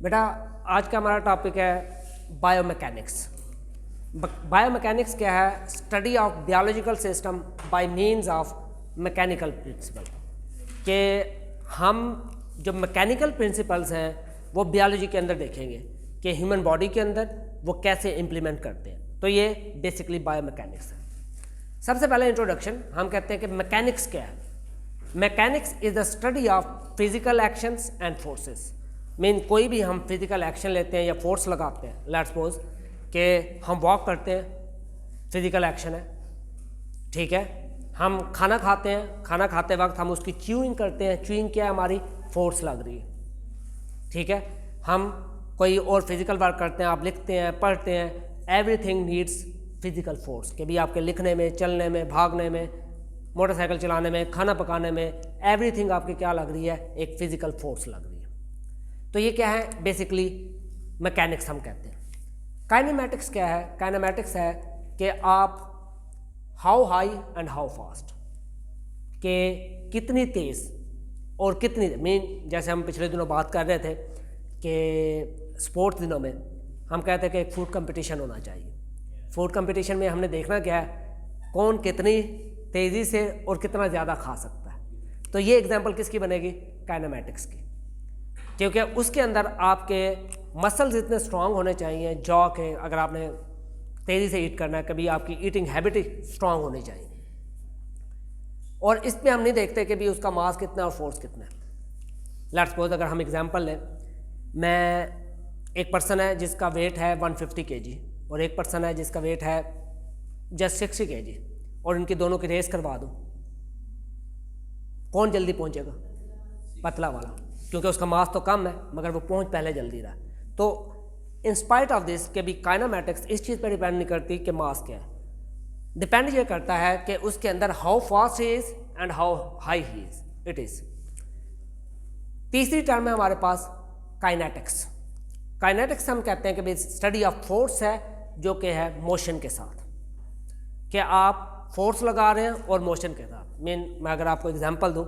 बेटा आज का हमारा टॉपिक है बायोमैकेनिक्स। बायोमैकेनिक्स क्या है? Study of biological system by means of mechanical principle. कि हम जो मैकेनिकल प्रिंसिपल्स हैं वो बायोलॉजी के अंदर देखेंगे कि ह्यूमन बॉडी के अंदर वो कैसे इम्प्लीमेंट करते हैं। तो ये बेसिकली बायोमैकेनिक्स है। सबसे पहले इंट्रोडक्शन, हम कहते हैं कि मैकेनिक्स क्या है। Mechanics is the study of physical actions and forces. Mean कोई भी हम फिजिकल एक्शन लेते हैं या फोर्स लगाते हैं, लेट्स सपोज कि हम वॉक करते हैं, फिजिकल एक्शन है, ठीक है। हम खाना खाते हैं, खाना खाते वक्त हम उसकी च्यूइंग करते हैं, च्यूइंग क्या है? हमारी फोर्स लग रही है, ठीक है। हम कोई और फिजिकल वर्क करते हैं, आप लिखते हैं, पढ़ते हैं, एवरीथिंग नीड्स फिजिकल फोर्स। कि भी आपके लिखने में, चलने में, भागने में, मोटरसाइकिल चलाने में, खाना पकाने में, एवरीथिंग आपकी क्या लग रही है? एक फिजिकल फोर्स लग रही है। तो ये क्या है? बेसिकली मैकेनिक्स हम कहते हैं। काइनेमैटिक्स क्या है? काइनेमैटिक्स है कि आप how high and how fast, कि कितनी तेज़ और कितनी मीन, जैसे हम पिछले दिनों बात कर रहे थे कि स्पोर्ट्स दिनों में हम कहते हैं कि एक फूड कंपटीशन होना चाहिए। फूड कंपटीशन में हमने देखना क्या है? कौन कितनी तेज़ी से और कितना ज़्यादा खा सकता है। तो ये एग्जांपल किसकी बनेगी? काइनेमैटिक्स की। क्योंकि उसके अंदर आपके मसल्स इतने स्ट्रांग होने चाहिए, जॉ के, अगर आपने तेज़ी से ईट करना है, कभी आपकी ईटिंग हैबिट ही स्ट्रांग होनी चाहिए। और इसमें हम नहीं देखते कि भी उसका मास कितना और फोर्स कितना है। लेट्स सपोज अगर हम एग्जांपल लें, मैं एक पर्सन है जिसका वेट है 150 kg और एक पर्सन है जिसका वेट है जस्ट 60 kg, और इनकी दोनों की रेस करवा दूँ, कौन जल्दी पहुँचेगा? पतला वाला, क्योंकि उसका मास तो कम है मगर वो पहुँच पहले जल्दी रहा। तो इन स्पाइट ऑफ दिस के भी काइनेमैटिक्स इस चीज़ पर डिपेंड नहीं करती कि मास क्या है। डिपेंड ये करता है कि उसके अंदर how fast he is and how high he is it is. तीसरी टर्म है हमारे पास काइनेटिक्स। काइनेटिक्स हम कहते हैं कि भाई स्टडी ऑफ फोर्स है जो कि है मोशन के साथ, कि आप फोर्स लगा रहे हैं और मोशन के साथ। मैं अगर आपको एग्जांपल दूं,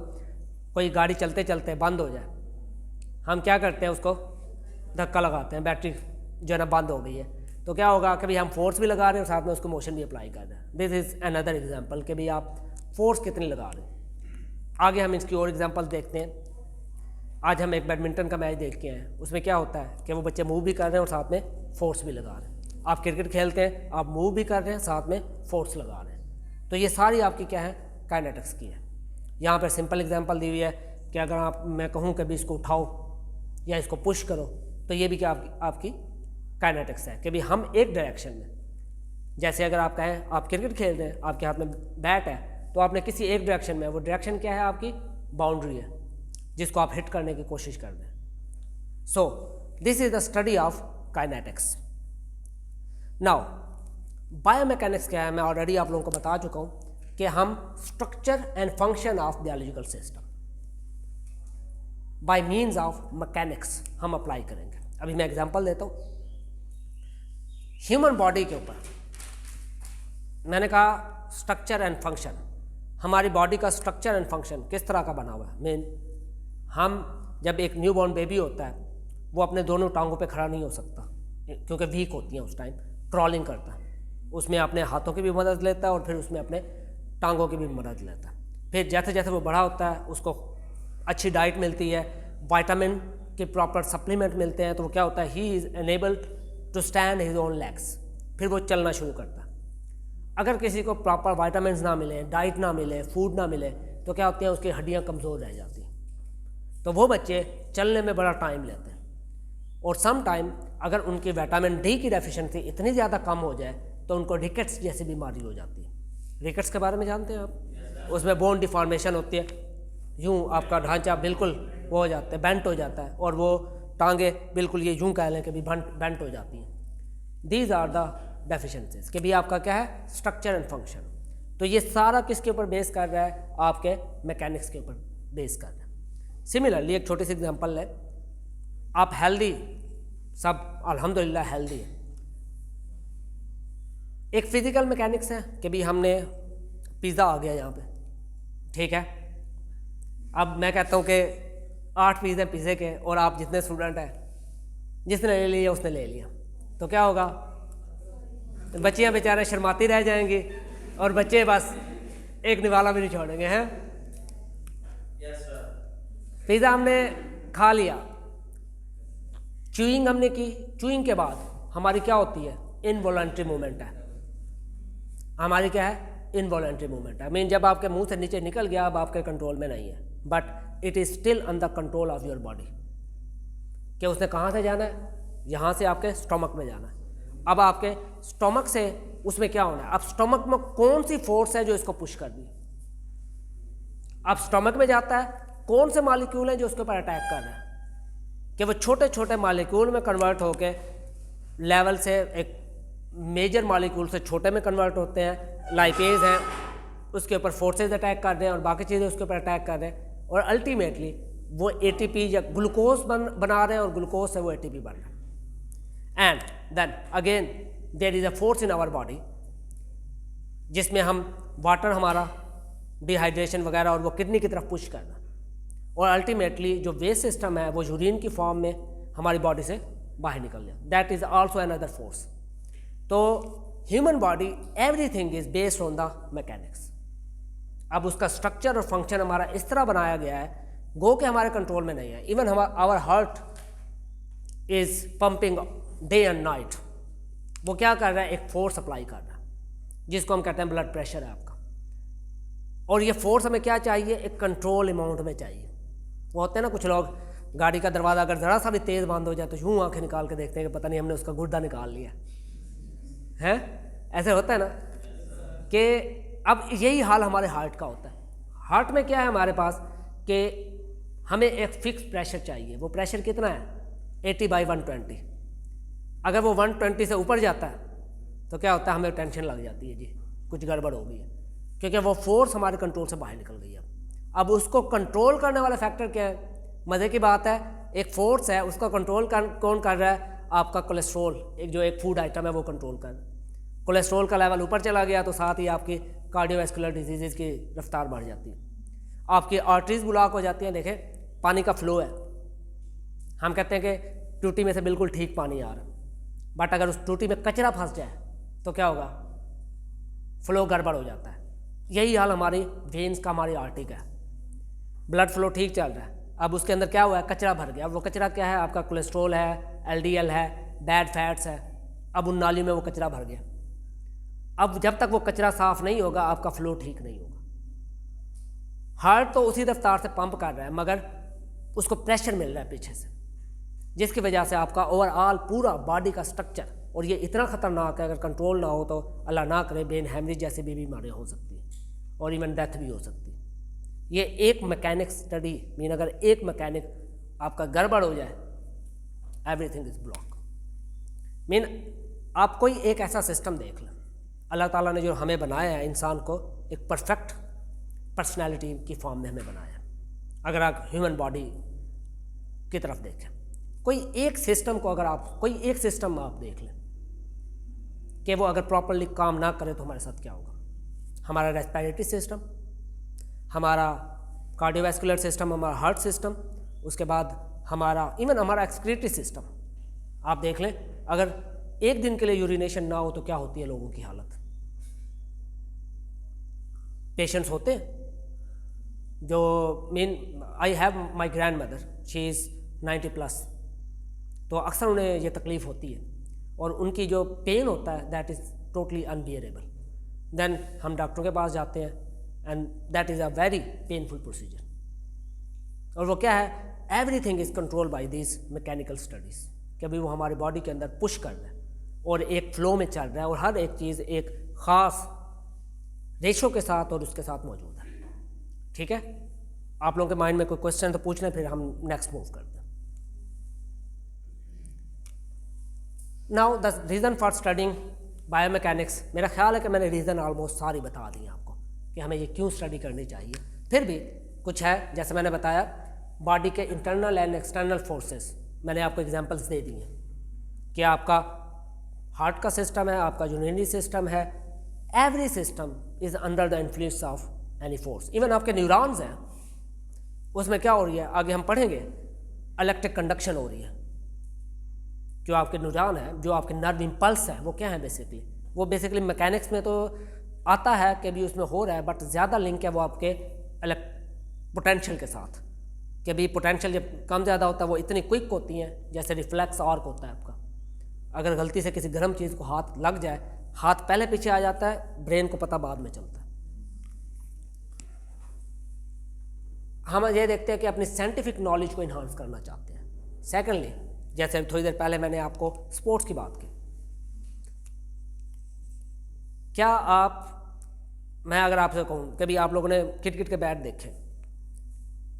कोई गाड़ी चलते चलते बंद हो जाए, हम क्या करते हैं? उसको धक्का लगाते हैं, बैटरी जो है ना बंद हो गई है। तो क्या होगा कि भाई हम फोर्स भी लगा रहे हैं और साथ में उसको मोशन भी अप्लाई कर रहे हैं। दिस इज़ अनदर एग्जांपल कि भाई आप फोर्स कितनी लगा रहे हैं। आगे हम इसकी और एग्जांपल देखते हैं। आज हम एक बैडमिंटन का मैच देख के आए हैं, उसमें क्या होता है कि वो बच्चे मूव भी कर रहे हैं और साथ में फोर्स भी लगा रहे हैं। आप क्रिकेट खेलते हैं, आप मूव भी कर रहे हैं, साथ में फोर्स लगा रहे हैं। तो ये सारी आपकी क्या है? काइनेटिक्स की है। यहाँ पर सिंपल एग्जांपल दी हुई है कि अगर मैं कहूँ कि भी इसको उठाओ या इसको पुश करो, तो ये भी क्या आपकी काइनेटिक्स है कि भी हम एक डायरेक्शन में, जैसे अगर आप कहें आप क्रिकेट खेल रहे हैं, आपके हाथ में बैट है, तो आपने किसी एक डायरेक्शन में, वो डायरेक्शन क्या है? आपकी बाउंड्री है जिसको आप हिट करने की कोशिश कर रहे हैं। So this is the study of kinetics. Now biomechanics क्या है? मैं ऑलरेडी आप लोगों को बता चुका हूँ कि हम structure and function of biological system by means of mechanics हम अप्लाई करेंगे। अभी मैं एग्जांपल देता हूँ। ह्यूमन बॉडी के ऊपर मैंने कहा स्ट्रक्चर एंड फंक्शन। हमारी बॉडी का स्ट्रक्चर एंड फंक्शन किस तरह का बना हुआ है? हम जब एक न्यूबॉर्न बेबी होता है, वो अपने दोनों टांगों पे खड़ा नहीं हो सकता क्योंकि वीक होती हैं, उस टाइम क्रॉलिंग करता है, उसमें अपने हाथों की भी मदद लेता है और फिर उसमें अपने टांगों की भी मदद लेता है। फिर जैसे जैसे वो बड़ा होता है, उसको अच्छी डाइट मिलती है, विटामिन के प्रॉपर सप्लीमेंट मिलते हैं, तो वो क्या होता है? He is enabled to stand his own legs. फिर वो चलना शुरू करता है। अगर किसी को प्रॉपर विटामिन ना मिले, डाइट ना मिले, फूड ना मिले, तो क्या होती हैं? उसकी हड्डियाँ कमज़ोर रह जाती हैं, तो वो बच्चे चलने में बड़ा टाइम लेते हैं। और सम टाइम अगर उनकी विटामिन डी की डेफिशिएंसी इतनी ज़्यादा कम हो जाए तो उनको रिकेट्स जैसी बीमारी हो जाती है। रिकेट्स के बारे में जानते हैं आप? उसमें बोन डिफॉर्मेशन होती है, यूँ आपका ढांचा बिल्कुल वो हो जाता है, बेंट हो जाता है, और वो टांगे बिल्कुल ये यूँ कह लें कि भी बेंट हो जाती हैं। दीज आर द डेफिशिएंसीज कि भी आपका क्या है? Structure and function. तो ये सारा किसके ऊपर बेस कर रहा है? आपके मैकेनिक्स के ऊपर बेस कर रहा है। सिमिलरली एक छोटी सी एग्जांपल है, आप हेल्दी, सब अल्हम्दुलिल्लाह हेल्दी है। एक फिजिकल मैकेनिक्स है कि भी हमने पिज़्ज़ा आ गया यहाँ पे, ठीक है। अब मैं कहता हूँ कि 8 पीस हैं पिज़्ज़े के और आप जितने स्टूडेंट हैं जिसने ले लिया उसने ले लिया, तो क्या होगा, बच्चियां बेचारे शर्माती रह जाएंगी और बच्चे बस एक निवाला भी नहीं छोड़ेंगे हैं। पिज़्ज़ा हमने खा लिया, च्यूइंग हमने की, च्यूइंग के बाद हमारी क्या होती है, इनवॉलंटरी मूवमेंट है, हमारी क्या है, इनवॉलंटरी मूवमेंट है। मीन जब आपके मुंह से नीचे निकल गया अब आपके कंट्रोल में नहीं है, but it is still under control of your body, कि उसने कहाँ से जाना है, यहाँ से आपके स्टोमक में जाना है। अब आपके स्टोमक से उसमें क्या होना है, अब स्टोमक में कौन सी फोर्स है जो इसको पुश कर दी, अब स्टोमक में जाता है, कौन से मॉलिक्यूल हैं जो उसके ऊपर अटैक कर रहे हैं, कि वो छोटे छोटे मॉलिक्यूल में कन्वर्ट होके लेवल से एक मेजर मॉलिक्यूल से छोटे में कन्वर्ट होते हैं, लाइपेज हैं उसके ऊपर फोर्सेज अटैक कर रहे हैं और बाकी चीज़ें उसके ऊपर अटैक कर रहे हैं, और अल्टीमेटली वो एटीपी या ग्लूकोज बना रहे हैं और ग्लूकोज से वो एटीपी बन रहा है। And then again there is a force in our body जिसमें हम वाटर हमारा डिहाइड्रेशन वगैरह और वो किडनी की तरफ पुश करना, और अल्टीमेटली जो वेस्ट सिस्टम है वो यूरिन की फॉर्म में हमारी बॉडी से बाहर निकल जाए, that is also another force. तो human body everything is based on the mechanics. अब उसका स्ट्रक्चर और फंक्शन हमारा इस तरह बनाया गया है गो के हमारे कंट्रोल में नहीं है। Even our heart is pumping day and night, वो क्या कर रहा है, एक फोर्स अप्लाई कर रहा है जिसको हम कहते हैं ब्लड प्रेशर है आपका, और ये फोर्स हमें क्या चाहिए, एक कंट्रोल अमाउंट में चाहिए। वो होते हैं ना कुछ लोग गाड़ी का दरवाज़ा अगर ज़रा सा भी तेज़ बंद हो जाए तो यूँ आंखें निकाल के देखते हैं कि पता नहीं हमने उसका गुर्दा निकाल लिया है, ऐसे होता है ना, कि अब यही हाल हमारे हार्ट का होता है। हार्ट में क्या है हमारे पास कि हमें एक फिक्स प्रेशर चाहिए, वो प्रेशर कितना है 80/120। अगर वो 120 से ऊपर जाता है तो क्या होता है, हमें टेंशन लग जाती है, जी कुछ गड़बड़ हो गई है, क्योंकि वो फोर्स हमारे कंट्रोल से बाहर निकल गई है। अब उसको कंट्रोल करने वाला फैक्टर क्या है, मज़े की बात है, एक फोर्स है उसका कंट्रोल कौन कर रहा है, आपका कोलेस्ट्रॉल, एक फूड आइटम है वो कंट्रोल कर। कोलेस्ट्रॉल का लेवल ऊपर चला गया तो साथ ही आपकी कार्डियोवैस्कुलर डिजीज़ की रफ्तार बढ़ जाती है, आपकी आर्टरीज ब्लॉक हो जाती हैं। देखें पानी का फ्लो है, हम कहते हैं कि टूटी में से बिल्कुल ठीक पानी आ रहा है, बट अगर उस टूटी में कचरा फंस जाए तो क्या होगा, फ्लो गड़बड़ हो जाता है। यही हाल हमारी वेन्स का, हमारी आर्टरी का है, ब्लड फ्लो ठीक चल रहा है, अब उसके अंदर क्या हुआ है, कचरा भर गया। अब वो कचरा क्या है, आपका कोलेस्ट्रॉल है, एलडीएल है, बैड फैट्स है, अब उन नाली में वो कचरा भर गया। अब जब तक वो कचरा साफ नहीं होगा आपका फ्लो ठीक नहीं होगा। हार्ट तो उसी रफ्तार से पंप कर रहा है मगर उसको प्रेशर मिल रहा है पीछे से, जिसकी वजह से आपका ओवरऑल पूरा बॉडी का स्ट्रक्चर, और ये इतना ख़तरनाक है अगर कंट्रोल ना हो तो अल्लाह ना करे ब्रेन हैमरेज जैसी भी बीमारियाँ हो सकती हैं और इवन डेथ भी हो सकती है। ये एक मैकेनिक स्टडी मीन अगर एक मैकेनिक आपका गड़बड़ हो जाए एवरीथिंग इज ब्लॉक। मीन आप कोई एक ऐसा सिस्टम देख लें, अल्लाह ताला ने जो हमें बनाया है, इंसान को एक परफेक्ट पर्सनैलिटी की फॉर्म में हमें बनाया है। अगर आप ह्यूमन बॉडी की तरफ देखें, कोई एक सिस्टम को अगर आप कोई एक सिस्टम आप देख लें कि वो अगर प्रॉपरली काम ना करे तो हमारे साथ क्या होगा। हमारा रेस्पिरेटरी सिस्टम, हमारा कार्डियोवैस्कुलर सिस्टम, हमारा हार्ट सिस्टम, उसके बाद हमारा इवन हमारा एक्सक्रीटरी सिस्टम आप देख लें, अगर एक दिन के लिए यूरिनेशन ना हो तो क्या होती है लोगों की हालत। पेशेंट्स होते हैं जो mean I have my grand mother, she is 90+, तो अक्सर उन्हें ये तकलीफ़ होती है और उनकी जो पेन होता है that is totally unbearable. Then हम डॉक्टरों के पास जाते हैं and that is a very painful procedure, और वो क्या है, everything is control by this mechanical studies, कि अभी वो हमारी बॉडी के अंदर पुश कर रहा है और एक फ्लो में चल रहा है और हर एक चीज़ एक ख़ास रेशो के साथ और उसके साथ मौजूद है। ठीक है, आप लोगों के माइंड में कोई क्वेश्चन तो पूछ लें, फिर हम नेक्स्ट मूव करते हैं। Now the reason for studying biomechanics, मेरा ख्याल है कि मैंने रीज़न ऑलमोस्ट सारी बता दी आपको कि हमें ये क्यों स्टडी करनी चाहिए। फिर भी कुछ है, जैसे मैंने बताया बॉडी के इंटरनल एंड एक्सटर्नल फोर्सेस, मैंने आपको एग्जांपल्स दे दी हैं कि आपका हार्ट का सिस्टम है, आपका यूरिनरी सिस्टम है, every system is under the influence of any force. Even आपके न्यूरॉन्स हैं, उसमें क्या हो रही है, आगे हम पढ़ेंगे, इलेक्ट्रिक कंडक्शन हो रही है, जो आपके न्यूरॉन है, जो आपके नर्व इम्पल्स है, वो क्या है बेसिकली, वो बेसिकली मैकेनिक्स में तो आता है कि भी उसमें हो रहा है, बट ज़्यादा लिंक है वो आपके पोटेंशियल के साथ, कि भी पोटेंशियल जब कम ज़्यादा होता है वो इतनी क्विक होती हैं, जैसे रिफ्लेक्स आर्क होता है आपका। अगर गलती से किसी गर्म चीज़ को हाथ लग जाए, हाथ पहले पीछे आ जाता है, ब्रेन को पता बाद में चलता है। हम ये देखते हैं कि अपनी साइंटिफिक नॉलेज को इन्हांस करना चाहते हैं। सेकेंडली, जैसे थोड़ी देर पहले मैंने आपको स्पोर्ट्स की बात की, क्या मैं अगर आपसे कहूँ, कभी आप लोगों ने क्रिकेट के बैट देखे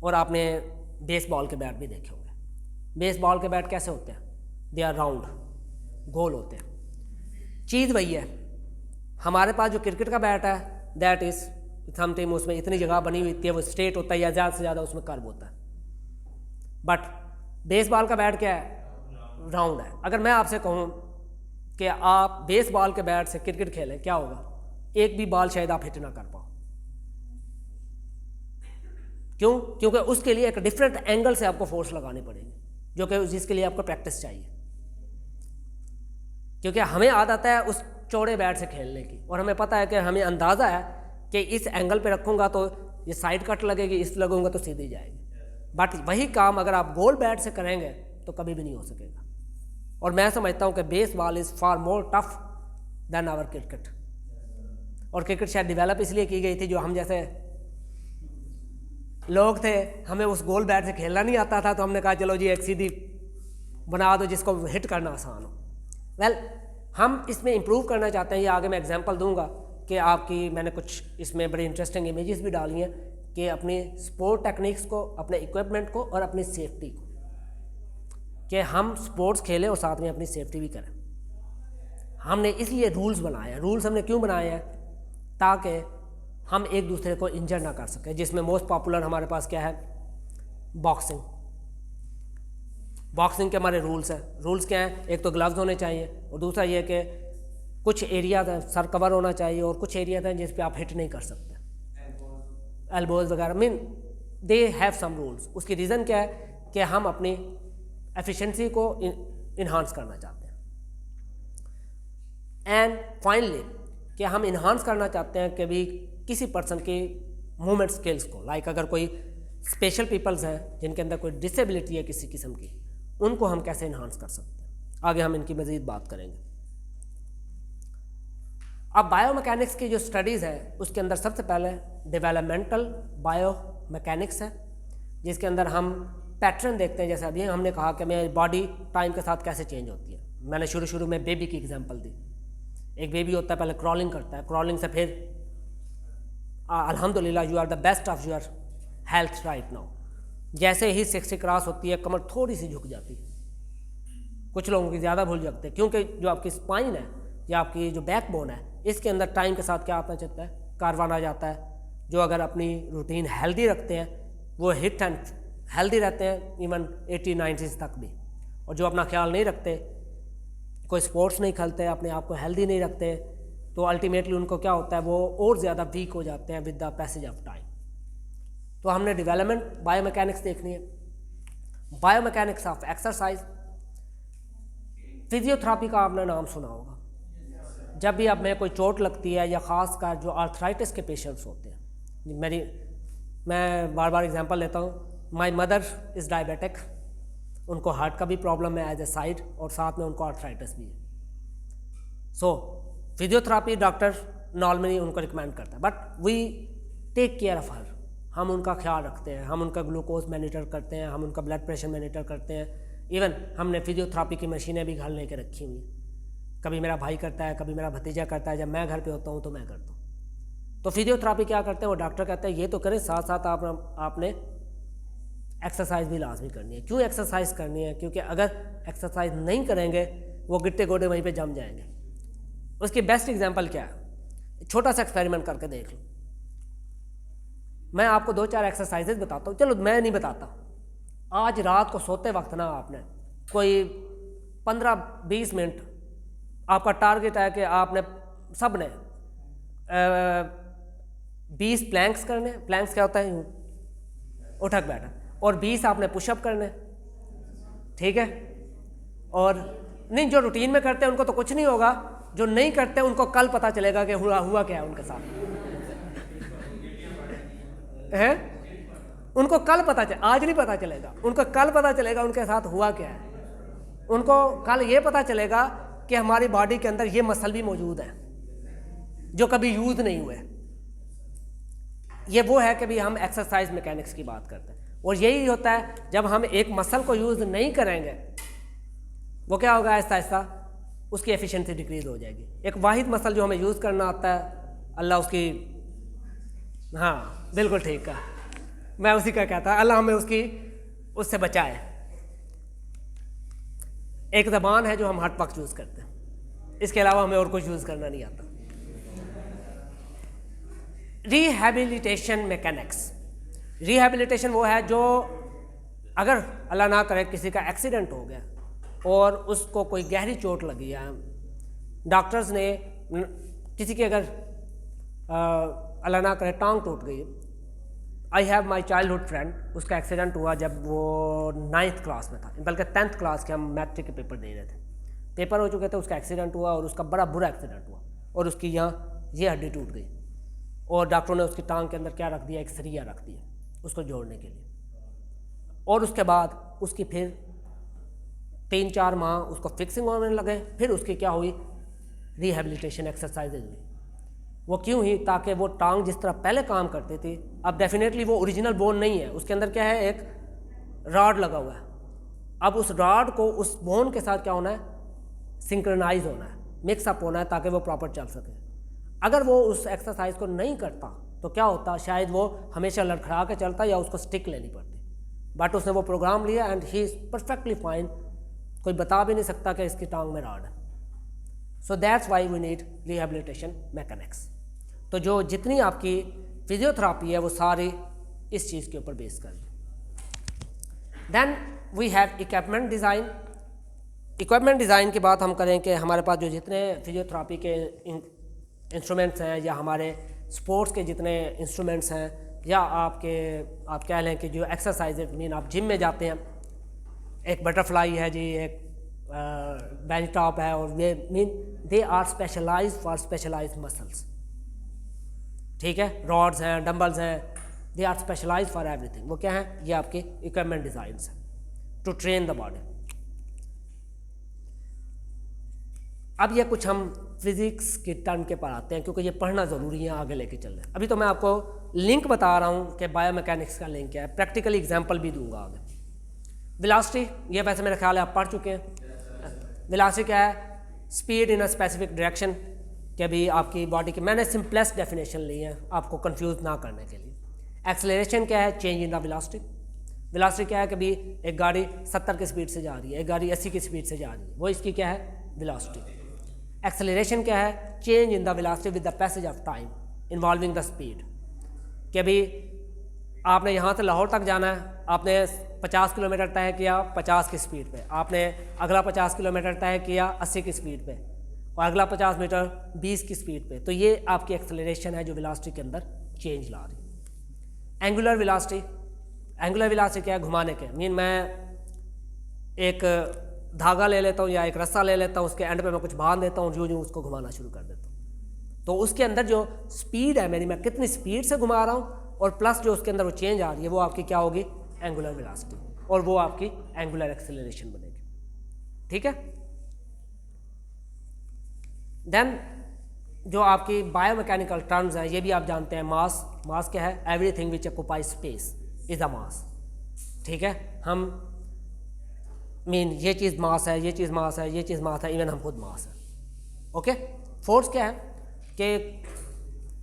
और आपने बेसबॉल के बैट भी देखे होंगे। बेसबॉल के बैट कैसे होते हैं? दे आर राउंड, गोल होते हैं। चीज़ वही है, हमारे पास जो क्रिकेट का बैट है दैट इज़ समथिंग, उसमें इतनी जगह बनी हुई है, वो स्ट्रेट होता है या ज़्यादा से ज़्यादा उसमें कर्व होता है। बट बेसबॉल का बैट क्या है? राउंड है। अगर मैं आपसे कहूँ कि आप बेसबॉल के बैट से क्रिकेट खेलें, क्या होगा? एक भी बॉल शायद आप हिट ना कर पाओ। क्यों? क्योंकि उसके लिए एक डिफरेंट एंगल से आपको फोर्स लगानी पड़ेगी, जो कि जिसके लिए आपको प्रैक्टिस चाहिए। क्योंकि हमें आदत है उस चौड़े बैट से खेलने की, और हमें पता है कि हमें अंदाज़ा है कि इस एंगल पे रखूँगा तो ये साइड कट लगेगी, इस लगूंगा तो सीधी जाएगी। बट वही काम अगर आप गोल बैट से करेंगे तो कभी भी नहीं हो सकेगा। और मैं समझता हूँ कि baseball is far more tough than our cricket. और क्रिकेट शायद डेवलप इसलिए की गई थी, जो हम जैसे लोग थे, हमें उस गोल बैट से खेलना नहीं आता था, तो हमने कहा चलो जी एक सीधी बना दो जिसको हिट करना आसान हो। वेल, हम इसमें इम्प्रूव करना चाहते हैं। ये आगे मैं एग्जांपल दूंगा कि आपकी, मैंने कुछ इसमें बड़ी इंटरेस्टिंग इमेजेस भी डाली हैं कि अपनी स्पोर्ट टेक्निक्स को, अपने इक्विपमेंट को और अपनी सेफ्टी को, कि हम स्पोर्ट्स खेलें और साथ में अपनी सेफ्टी भी करें। हमने इसलिए रूल्स बनाए हैं। रूल्स हमने क्यों बनाए हैं? ताकि हम एक दूसरे को इंजर ना कर सकें। जिसमें मोस्ट पॉपुलर हमारे पास क्या है? बॉक्सिंग। बॉक्सिंग के हमारे रूल्स हैं। रूल्स क्या हैं? एक तो ग्लव्स होने चाहिए, और दूसरा ये कि कुछ एरियाज हैं सर कवर होना चाहिए, और कुछ एरियाज हैं जिस पे आप हिट नहीं कर सकते, एल्बोज वगैरह। Mean they have some rules. उसकी रीज़न क्या है? कि हम अपनी एफिशिएंसी को इन्हांस करना चाहते हैं। एंड फाइनली, कि हम इन्हांस करना चाहते हैं कि भी किसी पर्सन की मूवमेंट स्किल्स को, लाइक अगर कोई स्पेशल पीपल्स हैं जिनके अंदर कोई डिसेबिलिटी है किसी किस्म की, उनको हम कैसे इन्हांस कर सकते हैं। आगे हम इनकी मज़ीद बात करेंगे। अब बायोमैकेनिक्स की जो स्टडीज़ है उसके अंदर सबसे पहले डेवलपमेंटल बायोमैकेनिक्स है, जिसके अंदर हम पैटर्न देखते हैं। जैसे अभी हमने कहा कि मेरी बॉडी टाइम के साथ कैसे चेंज होती है। मैंने शुरू में बेबी की एग्जांपल दी। एक बेबी होता है, पहले क्रॉलिंग करता है, क्रॉलिंग से फिर अल्हम्दुलिल्लाह you are the best of your health right now. जैसे ही 60 क्रॉस होती है, कमर थोड़ी सी झुक जाती है, कुछ लोगों की ज़्यादा भूल जाते हैं, क्योंकि जो आपकी स्पाइन है या आपकी जो बैकबोन है, इसके अंदर टाइम के साथ क्या आता चलता है? कारवान आ जाता है। जो अगर अपनी रूटीन हेल्दी रखते हैं वो हिट एंड हेल्दी रहते हैं इवन 80-90s तक भी। और जो अपना ख्याल नहीं रखते, कोई स्पोर्ट्स नहीं खेलते, अपने आप को हेल्दी नहीं रखते, तो अल्टीमेटली उनको क्या होता है? वो और ज़्यादा वीक हो जाते हैं with the passage of time. तो हमने डेवलपमेंट बायोमैकेनिक्स देखनी है, बायोमैकेनिक्स ऑफ एक्सरसाइज। फिजियोथेरेपी का आपने नाम सुना होगा। जब भी अब में कोई चोट लगती है, या ख़ास कर जो आर्थराइटिस के पेशेंट्स होते हैं, मैं बार बार एग्जांपल लेता हूँ। माय मदर इज़ डायबिटिक, उनको हार्ट का भी प्रॉब्लम है एज ए साइड, और साथ में उनको आर्थराइटिस भी है। सो फिजियोथेरेपी डॉक्टर नॉर्मली उनको रिकमेंड करता है, but we take care of her. हम उनका ख्याल रखते हैं, हम उनका ग्लूकोज मॉनिटर करते हैं, हम उनका ब्लड प्रेशर मॉनिटर करते हैं। इवन हमने फिजियोथेरेपी की मशीनें भी घर लेके रखी हुई हैं। कभी मेरा भाई करता है, कभी मेरा भतीजा करता है, जब मैं घर पे होता हूँ तो मैं करता हूँ। तो फिजियोथेरेपी क्या करते हैं? वो डॉक्टर कहते हैं ये तो करें, साथ साथ आपने एक्सरसाइज भी लाजमी करनी है। क्यों एक्सरसाइज करनी है? क्योंकि अगर एक्सरसाइज नहीं करेंगे वो गिट्टे गोडे वहीं पे जम जाएंगे। उसकी बेस्ट एग्जांपल क्या है? छोटा सा एक्सपेरिमेंट करके देख लो। मैं आपको 2-4 एक्सरसाइजेज बताता हूँ। चलो मैं नहीं बताता, आज रात को सोते वक्त ना आपने कोई 15-20 मिनट, आपका टारगेट है कि आपने सब ने 20 प्लैंक्स करने। प्लैंक्स क्या होता है? उठक बैठक। और 20 आपने पुशअप करने, ठीक है, और नहीं, जो रूटीन में करते हैं उनको तो कुछ नहीं होगा, जो नहीं करते उनको कल पता चलेगा कि हुआ क्या है उनके साथ है। उनको कल पता चले, आज नहीं पता चलेगा, उनको कल पता चलेगा उनके साथ हुआ क्या है। उनको कल ये पता चलेगा कि हमारी बॉडी के अंदर ये मसल भी मौजूद है जो कभी यूज नहीं हुए। ये वो है कि भी हम एक्सरसाइज मैकेनिक्स की बात करते हैं, और यही होता है जब हम एक मसल को यूज़ नहीं करेंगे वो क्या होगा, आहिस्ता आहिस्ता उसकी एफिशिएंसी डिक्रीज हो जाएगी। एक वाहिद मसल जो हमें यूज़ करना आता है, अल्लाह उसकी, हाँ बिल्कुल ठीक है, मैं उसी का कहता, अल्लाह हमें उससे बचाए। एक ज़बान है जो हम हर वक्त यूज़ करते हैं, इसके अलावा हमें और कुछ यूज़ करना नहीं आता। रिहैबिलिटेशन मैकेनिक्स, रिहैबिलिटेशन वो है जो अगर अल्लाह ना करे किसी का एक्सीडेंट हो गया और उसको कोई गहरी चोट लगी है, डॉक्टर्स ने किसी की अगर अल्लाह ना करे टांग टूट गई। I have my childhood friend, उसका एक्सीडेंट हुआ जब वो 9th क्लास में था, बल्कि 10th क्लास के, हम मैट्रिक के पेपर दे रहे थे, पेपर हो चुके थे, उसका एक्सीडेंट हुआ और उसका बड़ा बुरा एक्सीडेंट हुआ और उसकी यहाँ ये हड्डी टूट गई और डॉक्टरों ने उसकी टांग के अंदर क्या रख दिया, एक सरिया रख दिया उसको जोड़ने के लिए। और उसके बाद उसकी फिर 3-4 माह उसको फिक्सिंग होने लगे, फिर उसकी क्या हुई, रिहैबिलिटेशन एक्सरसाइजेज हुई। वो क्यों हुई, ताकि वो टांग जिस तरह पहले काम करती थी, अब डेफिनेटली वो ओरिजिनल बोन नहीं है, उसके अंदर क्या है, एक रॉड लगा हुआ है। अब उस रॉड को उस बोन के साथ क्या होना है, सिंक्रोनाइज होना है, मिक्सअप होना है, ताकि वो प्रॉपर चल सके। अगर वो उस एक्सरसाइज को नहीं करता तो क्या होता, शायद वो हमेशा लड़खड़ा के चलता या उसको स्टिक लेनी पड़ती। बट उसने वो प्रोग्राम लिया and he is perfectly fine, कोई बता भी नहीं सकता कि इसकी टांग में रॉड है। So that's why we need rehabilitation mechanics. तो जो जितनी आपकी फिजियोथेरापी है वो सारी इस चीज़ के ऊपर बेस कर ली। Then we have equipment design. Equipment design की बात हम करें कि हमारे पास जो जितने फिजियोथेरापी के इंस्ट्रूमेंट्स हैं या हमारे स्पोर्ट्स के जितने इंस्ट्रूमेंट्स हैं या आप कह लें कि जो एक्सरसाइज मीन आप जिम में जाते हैं, एक बटरफ्लाई है जी, एक बेंच टॉप है, और ये mean they are specialized for specialized muscles. ठीक है, रॉड्स हैं, डंबल्स हैं, they are specialized for everything. वो क्या है, ये आपके इक्विपमेंट डिज़ाइंस हैं टू ट्रेन द बॉडी। अब ये कुछ हम फिज़िक्स के टर्म के पर आते हैं, क्योंकि ये पढ़ना ज़रूरी है आगे लेके चल रहे हैं। अभी तो मैं आपको लिंक बता रहा हूँ कि बायोमैकेनिक्स का लिंक क्या है, प्रैक्टिकली एग्जांपल भी दूंगा आगे। वेलोसिटी, ये वैसे मेरा ख्याल है आप पढ़ चुके हैं। वेलोसिटी क्या है, speed in a specific direction, कि अभी आपकी बॉडी की, मैंने सिंपलेस्ट डेफिनेशन ली है आपको कंफ्यूज ना करने के लिए। एक्सेलरेशन क्या है, change in the velocity. Velocity क्या है कि भी एक गाड़ी 70 की स्पीड से जा रही है, एक गाड़ी 80 की स्पीड से जा रही है, वो इसकी क्या है, वेलोसिटी। एक्सेलरेशन क्या है, change in the velocity with the passage of time involving the speed. कि अभी आपने यहाँ से लाहौर तक जाना है, आपने 50 किलोमीटर तय किया 50 की स्पीड पे, आपने अगला 50 किलोमीटर तय किया 80 की स्पीड पे, और अगला 50 मीटर 20 की स्पीड पे, तो ये आपकी एक्सेलरेशन है जो वेलोसिटी के अंदर चेंज ला रही है। एंगुलर वेलोसिटी, एंगुलर वेलोसिटी क्या है, घुमाने के, मीन मैं एक धागा ले लेता हूँ या एक रस्सा ले लेता हूँ, उसके एंड पे मैं कुछ बांध देता हूँ, यूँ उसको घुमाना शुरू कर देता हूँ, तो उसके अंदर जो स्पीड है मेरी, मैं कितनी स्पीड से घुमा रहा हूँ, और प्लस जो उसके अंदर वो चेंज आ रही है, वो आपकी क्या होगी, एंगुलर वेलोसिटी, और वो आपकी एंगुलर एक्सेलरेशन बनेगी। ठीक है। देन जो आपकी बायोमैकेनिकल टर्म्स हैं, ये भी आप जानते हैं। मास, मास क्या है, everything which occupies space is a mass. ठीक है, हम मीन ये चीज़ मास है, ये चीज़ मास है, ये चीज़ मास है, इवन हम खुद मास है। ओके। फोर्स क्या है कि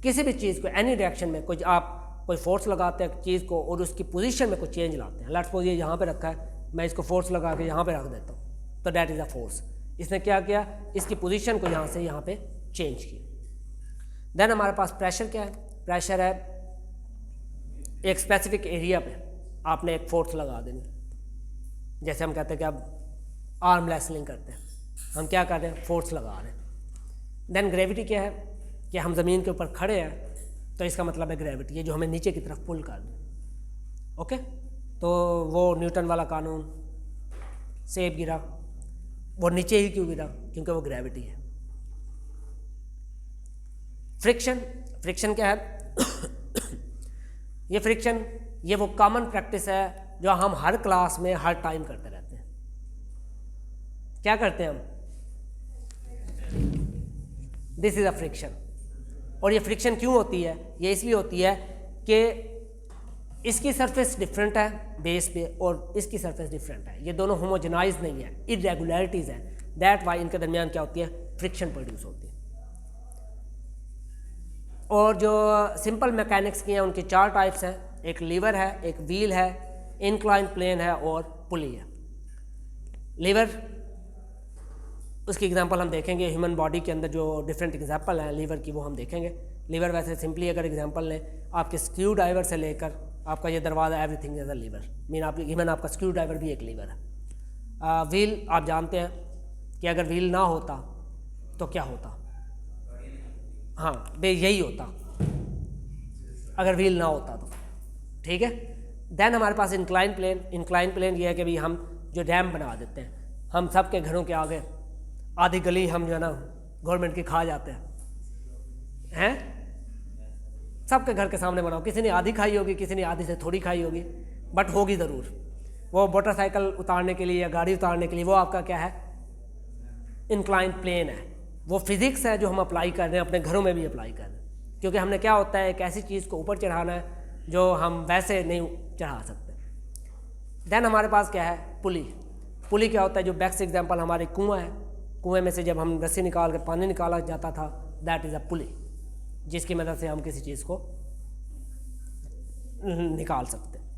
किसी भी चीज़ को एनी डायरेक्शन में कुछ आप कोई फोर्स लगाते हैं चीज़ को, और उसकी पोजीशन में कुछ चेंज लाते हैं। लेट्स सपोज ये यहाँ पे रखा है, मैं इसको फोर्स लगा के यहाँ पे रख देता हूँ, तो दैट इज़ अ फोर्स। इसने क्या किया, इसकी पोजीशन को यहाँ से यहाँ पे चेंज किया। देन हमारे पास प्रेशर क्या है, प्रेशर है एक स्पेसिफिक एरिया पे आपने एक फोर्स लगा देनी। जैसे हम कहते हैं कि अब आर्म रेसलिंग करते हैं, हम क्या कर रहे हैं, फोर्स लगा रहे हैं। देन ग्रेविटी क्या है कि हम ज़मीन के ऊपर खड़े हैं, तो इसका मतलब है ग्रेविटी, ये जो हमें नीचे की तरफ पुल कर दे। ओके, तो वो न्यूटन वाला कानून, सेब गिरा। वो नीचे ही क्यों गिरा? क्योंकि वो ग्रेविटी है। फ्रिक्शन क्या है? ये फ्रिक्शन, ये वो कॉमन प्रैक्टिस है जो हम हर क्लास में हर टाइम करते रहते हैं। क्या करते हैं हम? This is a friction. और ये फ्रिक्शन क्यों होती है? ये इसलिए होती है कि इसकी सरफेस डिफरेंट है बेस पे और इसकी सरफेस डिफरेंट है, ये दोनों होमोजेनाइज नहीं है, इरेगुलरिटीज़ हैं। दैट वाई इनके दरमियान क्या होती है? फ्रिक्शन प्रोड्यूस होती है। और जो सिंपल मैकेनिक्स की हैं उनकी 4 टाइप्स हैं, एक लीवर है, एक व्हील है, इंक्लाइन प्लेन है और पुली है। लीवर, उसकी एग्जांपल हम देखेंगे ह्यूमन बॉडी के अंदर, जो डिफरेंट एग्जांपल हैं लीवर की वो हम देखेंगे। लीवर वैसे सिंपली अगर एग्जांपल लें, आपके स्क्रू ड्राइवर से लेकर आपका ये दरवाज़ा, everything is a lever. Mean आप इवन आपका स्क्रू ड्राइवर भी एक लीवर है। व्हील आप जानते हैं कि अगर व्हील ना होता तो क्या होता? हाँ बे यही होता अगर व्हील ना होता तो, ठीक है। देन हमारे पास इंक्लाइन प्लेन। इंक्लाइन प्लेन ये है कि भाई हम जो डैम बना देते हैं, हम सब के घरों के आगे आधी गली हम जो है ना गवर्नमेंट की खा जाते हैं, सबके घर के सामने बनाओ, किसी ने आधी खाई होगी, किसी ने आधी से थोड़ी खाई होगी, बट होगी ज़रूर। वो मोटरसाइकिल उतारने के लिए या गाड़ी उतारने के लिए वो आपका क्या है? इंक्लाइन प्लेन है। वो फिज़िक्स है जो हम अप्लाई कर रहे हैं, अपने घरों में भी अप्लाई कर रहे हैं, क्योंकि हमने क्या होता है एक ऐसी चीज़ को ऊपर चढ़ाना है जो हम वैसे नहीं चढ़ा सकते। देन हमारे पास क्या है? पुली। पुली क्या होता है? जो बेस्ट एग्जांपल हमारे कुआं है, कुएं में से जब हम रस्सी निकाल के पानी निकाला जाता था, दैट इज़ अ पुली, जिसकी मदद से हम किसी चीज़ को निकाल सकते हैं।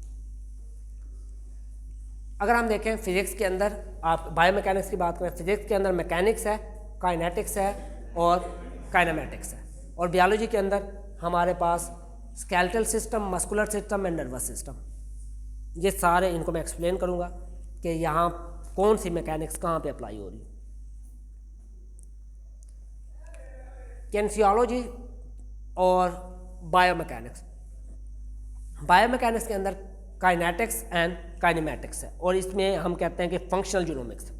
अगर हम देखें फिजिक्स के अंदर, आप बायोमैकेनिक्स की बात करें, फिजिक्स के अंदर मैकेनिक्स है, काइनेटिक्स है और काइनेमेटिक्स है। और बायोलॉजी के अंदर हमारे पास skeletal system, muscular system and nervous system, ये सारे इनको मैं एक्सप्लेन करूँगा कि यहाँ कौन सी मैकेनिक्स कहाँ पे अप्लाई हो रही है। किनेसियोलॉजी और बायोमैकेनिक्स। बायोमैकेनिक्स के अंदर काइनेटिक्स एंड काइनेमेटिक्स है, और इसमें हम कहते हैं कि फंक्शनल जीनोमिक्स।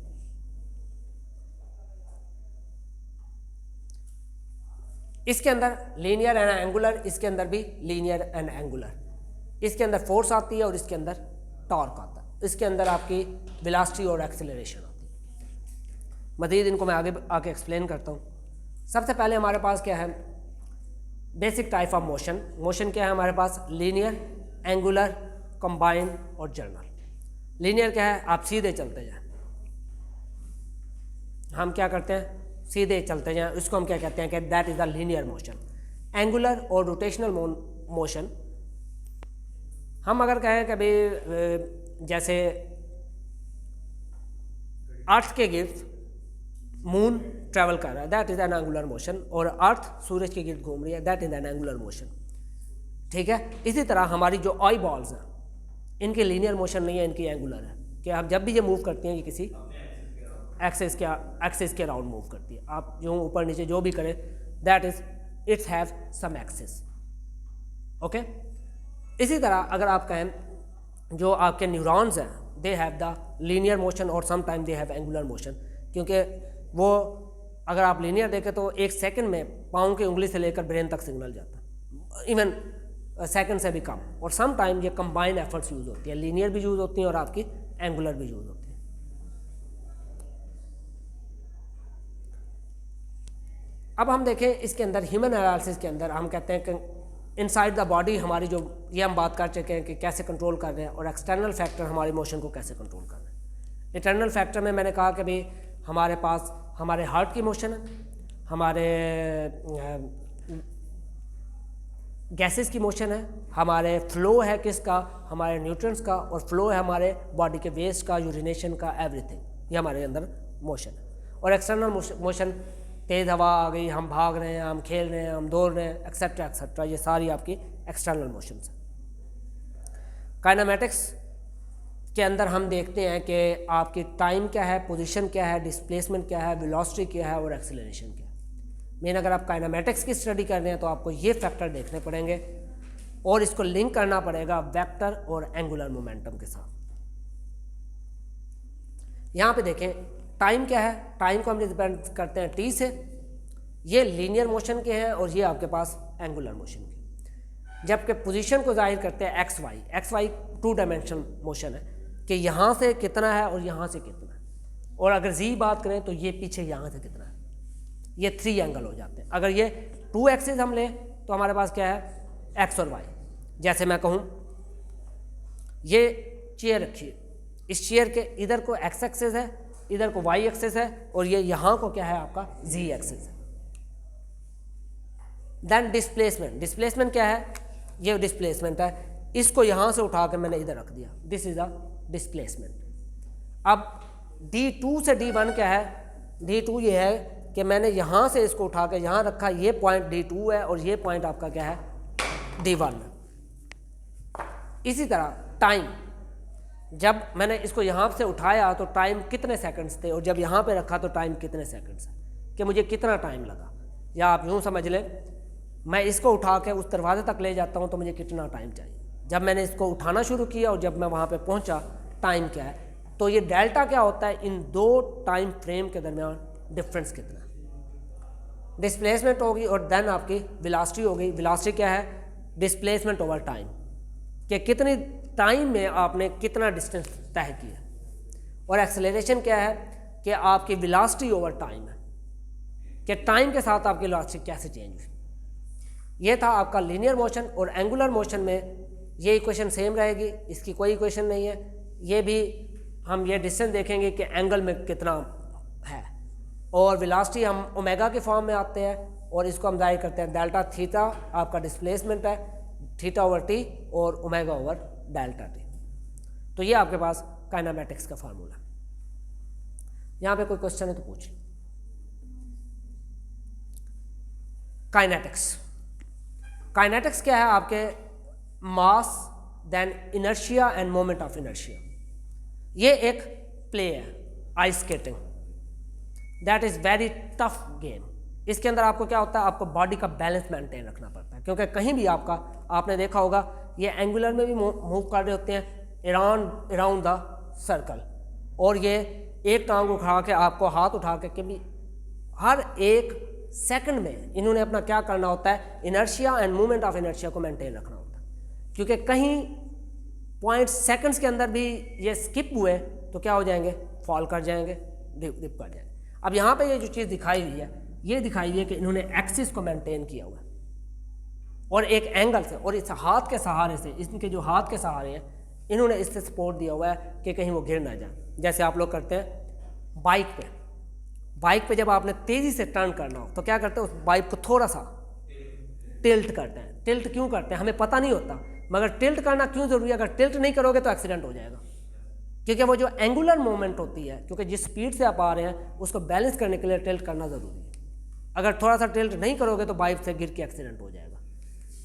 इसके अंदर लीनियर एंड एंगुलर, इसके अंदर भी लीनियर एंड एंगुलर। इसके अंदर फोर्स आती है और इसके अंदर टॉर्क आता है। इसके अंदर आपकी वेलोसिटी और एक्सेलरेशन आती है। मज़ीद इनको मैं आगे एक्सप्लेन करता हूँ। सबसे पहले हमारे पास क्या है? Basic type of motion. Motion क्या है हमारे पास? लीनियर, एंगुलर, कंबाइन और जर्नल। लीनियर क्या है? आप सीधे चलते जाएं, हम क्या करते हैं? सीधे चलते जाएं, उसको हम क्या कहते हैं कि that is the linear motion. Angular और रोटेशनल मोशन, हम अगर कहें कि भाई जैसे अर्थ के गिर्द मून ट्रैवल कर रहा है, that is an angular motion, और अर्थ सूरज के गिर्द घूम रही है, that is an angular motion, ठीक है। इसी तरह हमारी जो आई बॉल्स हैं, इनकी लीनियर मोशन नहीं है, इनकी एंगुलर है, कि आप जब भी ये मूव करती हैं ये किसी एक्सिस के अराउंड मूव करती है। आप जो ऊपर नीचे जो भी करें, that is its have some axis, okay. इसी तरह अगर आप कहें जो आपके न्यूरॉन्स हैं, they have the linear motion और some time they have angular motion, क्योंकि वो अगर आप लीनियर देखें तो 1 सेकंड में पाँव की उंगली से लेकर ब्रेन तक सिग्नल जाता है, इवन सेकंड से भी कम। और सम टाइम ये कंबाइंड एफर्ट्स यूज़ होती है, लीनियर भी यूज़ होती हैं और आपकी एंगुलर भी यूज़ होती है। अब हम देखें इसके अंदर ह्यूमन एनालिसिस के अंदर हम कहते हैं कि इनसाइड द बॉडी हमारी जो, ये हम बात कर चुके हैं कि कैसे कंट्रोल कर रहे हैं, और एक्सटर्नल फैक्टर हमारे इमोशन को कैसे कंट्रोल कर रहे हैं। इंटरनल फैक्टर में मैंने कहा कि भाई हमारे पास हमारे हार्ट की इमोशन है, हमारे गैसेस की मोशन है, हमारे फ्लो है किसका? हमारे न्यूट्रिएंट्स का, और फ्लो है हमारे बॉडी के वेस्ट का, यूरिनेशन का, एवरीथिंग, ये हमारे अंदर मोशन है। और एक्सटर्नल मोशन, तेज़ हवा आ गई, हम भाग रहे हैं, हम खेल रहे हैं, हम दौड़ रहे हैं, एक्सेट्रा एक्सेट्रा, ये सारी आपकी एक्सटर्नल मोशंस हैं। काइनेमेटिक्स के अंदर हम देखते हैं कि आपकी टाइम क्या है, पोजीशन क्या है, डिस्प्लेसमेंट क्या है, वेलोसिटी क्या है और एक्सेलरेशन क्या है। मेन अगर आप काइनेमेटिक्स की स्टडी कर रहे हैं तो आपको ये फैक्टर देखने पड़ेंगे और इसको लिंक करना पड़ेगा वेक्टर और एंगुलर मोमेंटम के साथ। यहाँ पे देखें टाइम क्या है, टाइम को हम डिपेंड करते हैं टी से। ये लीनियर मोशन के हैं और ये आपके पास एंगुलर मोशन के। जबकि पोजीशन को जाहिर करते हैं X Y. X Y 2 dimensional motion है कि यहाँ से कितना है और यहाँ से कितना है, और अगर जी बात करें तो ये पीछे यहाँ से कितना है, ये 3 एंगल हो जाते हैं। अगर ये 2 एक्सिस हम लें तो हमारे पास क्या है, एक्स और वाई। जैसे मैं कहूँ ये चेयर रखिए, इस चेयर के इधर को एक्स एक्सिस है, इधर को वाई एक्सिस है, और ये यहाँ को क्या है आपका जी एक्सिस है। देन डिस्प्लेसमेंट, डिस्प्लेसमेंट क्या है, ये डिस्प्लेसमेंट है, इसको यहाँ से उठा के मैंने इधर रख दिया, दिस इज अ डिस्प्लेसमेंट। अब D2 से D1 क्या है, D2 ये है कि मैंने यहाँ से इसको उठा के यहाँ रखा, ये पॉइंट D2 है और ये पॉइंट आपका क्या है D1 है। इसी तरह टाइम, जब मैंने इसको यहाँ से उठाया तो टाइम कितने सेकंड्स थे, और जब यहाँ पे रखा तो टाइम कितने सेकंड्स है, कि मुझे कितना टाइम लगा। या आप यूँ समझ लें, मैं इसको उठा के उस दरवाजे तक ले जाता हूँ तो मुझे कितना टाइम चाहिए। जब मैंने इसको उठाना शुरू किया और जब मैं वहाँ पे पहुँचा, टाइम क्या है। तो ये डेल्टा क्या होता है, इन 2 टाइम फ्रेम के दरमियान डिफरेंस कितना है। डिस्प्लेसमेंट होगी और देन आपकी वेलोसिटी होगी। वेलोसिटी क्या है, डिस्प्लेसमेंट ओवर टाइम, कि कितनी टाइम में आपने कितना डिस्टेंस तय किया। और एक्सेलरेशन क्या है, कि आपकी वेलोसिटी ओवर टाइम है, कि टाइम के साथ आपकी वेलोसिटी कैसे चेंज हुई। ये था आपका लीनियर मोशन। और एंगुलर मोशन में ये इक्वेशन सेम रहेगी, इसकी कोई इक्वेशन नहीं है। ये भी हम ये डिस्टेंस देखेंगे कि एंगल में कितना है, और वेलोसिटी हम ओमेगा के फॉर्म में आते हैं, और इसको हम जाहिर करते हैं डेल्टा थीटा आपका डिस्प्लेसमेंट है, थीटा ओवर टी और ओमेगा ओवर डेल्टा टी। तो ये आपके पास काइनेमैटिक्स का फार्मूला। यहाँ पे कोई क्वेश्चन है तो पूछ। काइनेटिक्स, काइनेटिक्स क्या है आपके, mass then inertia and moment of inertia. ये एक प्ले है ice skating, that is very tough game. इसके अंदर आपको क्या होता है, आपको बॉडी का बैलेंस मेंटेन रखना पड़ता है, क्योंकि कहीं भी आपका, आपने देखा होगा ये एंगुलर में भी मूव कर रहे होते हैं अराउंड द सर्कल, और ये एक टांग उठा के आपको हाथ उठा के भी हर एक सेकंड में इन्होंने अपना क्या करना होता है, inertia and movement of inertia को मेंटेन रखना होता है। क्योंकि कहीं पॉइंट सेकंड्स के अंदर भी ये स्किप हुए तो क्या हो जाएंगे, फॉल कर जाएंगे, डिप कर जाएंगे। अब यहाँ पे ये जो चीज़ दिखाई हुई है, ये दिखाई हुई है कि इन्होंने एक्सिस को मेंटेन किया हुआ है और एक एंगल से, और इस हाथ के सहारे से, इनके जो हाथ के सहारे हैं इन्होंने इससे सपोर्ट दिया हुआ है कि कहीं वो गिर ना जाए। जैसे आप लोग करते हैं बाइक पे जब आपने तेज़ी से टर्न करना हो तो क्या करते हैं, उस बाइक को थोड़ा सा टिल्ट करते हैं। टिल्ट क्यों करते हैं हमें पता नहीं होता, मगर टिल्ट करना क्यों ज़रूरी है। अगर टिल्ट नहीं करोगे तो एक्सीडेंट हो जाएगा, क्योंकि वो जो एंगुलर मोमेंट होती है, क्योंकि जिस स्पीड से आप आ रहे हैं उसको बैलेंस करने के लिए टिल्ट करना ज़रूरी है। अगर थोड़ा सा टिल्ट नहीं करोगे तो बाइक से गिर के एक्सीडेंट हो जाएगा,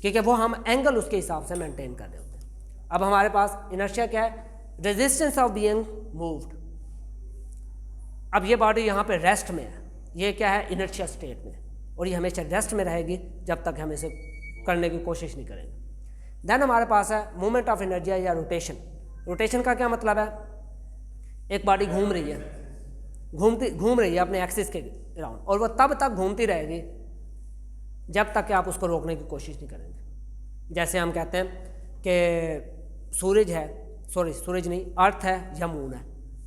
क्योंकि वो हम एंगल उसके हिसाब से मेंटेन कर रहे होते हैं। अब हमारे पास इनर्शिया क्या है, रेजिस्टेंस ऑफ बीइंग मूव्ड। अब ये बॉडी यहाँ पे रेस्ट में है, ये क्या है, इनर्शिया स्टेट में, और ये हमेशा रेस्ट में रहेगी जब तक हम इसे करने की कोशिश नहीं करेंगे। देन हमारे पास है मूवमेंट ऑफ इनर्जिया या रोटेशन। रोटेशन का क्या मतलब है, एक बॉडी घूम रही है अपने एक्सिस के अराउंड, और वो तब तक घूमती रहेगी जब तक कि आप उसको रोकने की कोशिश नहीं करेंगे। जैसे हम कहते हैं कि सूरज नहीं, अर्थ है या मून है,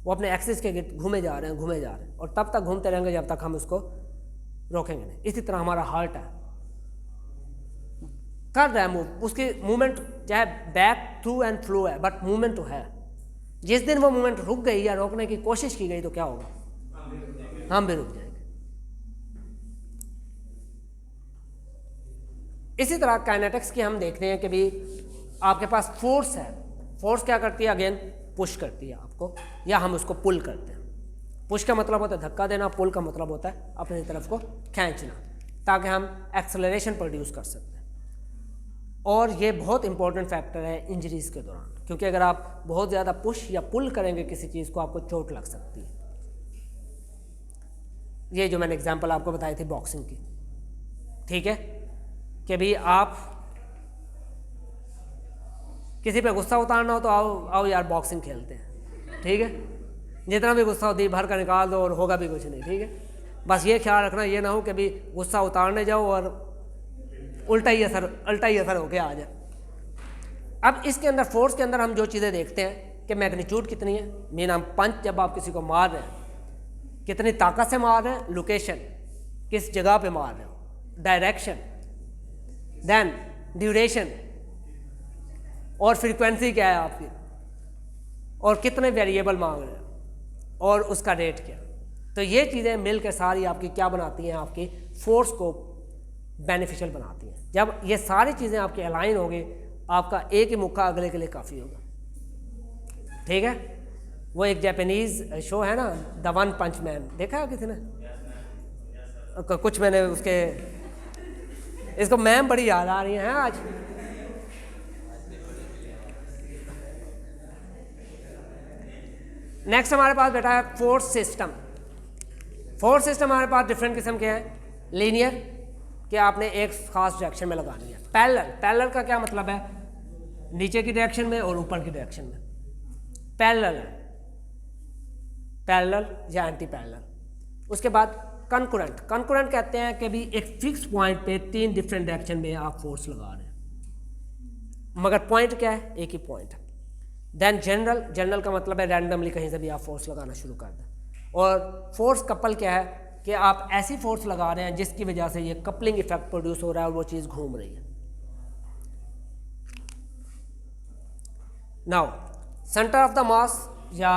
वो अपने एक्सिस के घूमे जा रहे हैं और तब तक घूमते रहेंगे जब तक हम उसको रोकेंगे नहीं। इसी तरह हमारा हार्ट है, कर रहा है मूव, उसकी मूवमेंट चाहे बैक थ्रू एंड फ्लो है, बट मूवमेंट तो है। जिस दिन वो मूवमेंट रुक गई या रोकने की कोशिश की गई तो क्या होगा, हम भी रुक जाएंगे। इसी तरह काइनेटिक्स की हम देखते हैं कि भी आपके पास फोर्स है, फोर्स क्या करती है, अगेन पुश करती है आपको, या हम उसको पुल करते हैं। पुश का मतलब होता है धक्का देना, पुल का मतलब होता है अपनी तरफ को खींचना, ताकि हम एक्सेलरेशन प्रोड्यूस कर सकते हैं। और ये बहुत इंपॉर्टेंट फैक्टर है इंजरीज़ के दौरान, क्योंकि अगर आप बहुत ज़्यादा पुश या पुल करेंगे किसी चीज़ को, आपको चोट लग सकती है। ये जो मैंने एग्जांपल आपको बताई थी बॉक्सिंग की, ठीक है, कि भी आप किसी पे गुस्सा उतारना हो तो आओ यार बॉक्सिंग खेलते हैं, ठीक है, जितना भी गुस्सा हो दिन भर का निकाल दो और होगा भी कुछ नहीं, ठीक है। बस ये ख्याल रखना, ये ना हो कि भी गुस्सा उतारने जाओ और उल्टा ही असर होके आ जाए। अब इसके अंदर फोर्स के अंदर हम जो चीज़ें देखते हैं कि मैग्नीट्यूड कितनी है, मीन हम पंच जब आप किसी को मार रहे हैं कितनी ताकत से मार रहे हैं, लोकेशन किस जगह पे मार रहे हो, डायरेक्शन, देन ड्यूरेशन और फ्रीक्वेंसी क्या है आपकी, और कितने वेरिएबल मांग रहे हैं और उसका रेट क्या। तो ये चीज़ें मिल के सारी आपकी क्या बनाती हैं, आपकी फोर्स को बेनिफिशियल बनाती हैं। जब ये सारी चीज़ें आपकी अलाइन होगी, आपका एक ही मुक्का अगले के लिए काफ़ी होगा, ठीक है। वो एक जापानीज़ शो है ना, द वन पंच मैन, देखा है किसी ने? कुछ मैंने उसके, इसको मैम बड़ी याद आ रही हैं आज। नेक्स्ट हमारे पास बेटा है फोर्स सिस्टम। फोर्स सिस्टम हमारे पास डिफरेंट किस्म के हैं। लीनियर कि आपने एक खास डायरेक्शन में लगानी है। पैरेलल का क्या मतलब है, नीचे की डायरेक्शन में और ऊपर की डायरेक्शन में। पैरेलल या एंटी पैरेलल। उसके बाद कंकरेंट कहते हैं कि भी एक फिक्स पॉइंट पे 3 डिफरेंट डायरेक्शन में आप फोर्स लगा रहे हैं, मगर पॉइंट क्या है, एक ही पॉइंट है। देन जनरल का मतलब है रैंडमली कहीं से भी आप फोर्स लगाना शुरू कर दें। और फोर्स कपल क्या है कि आप ऐसी फोर्स लगा रहे हैं जिसकी वजह से ये कपलिंग इफेक्ट प्रोड्यूस हो रहा है और वो चीज़ घूम रही है। Now centre of the mass या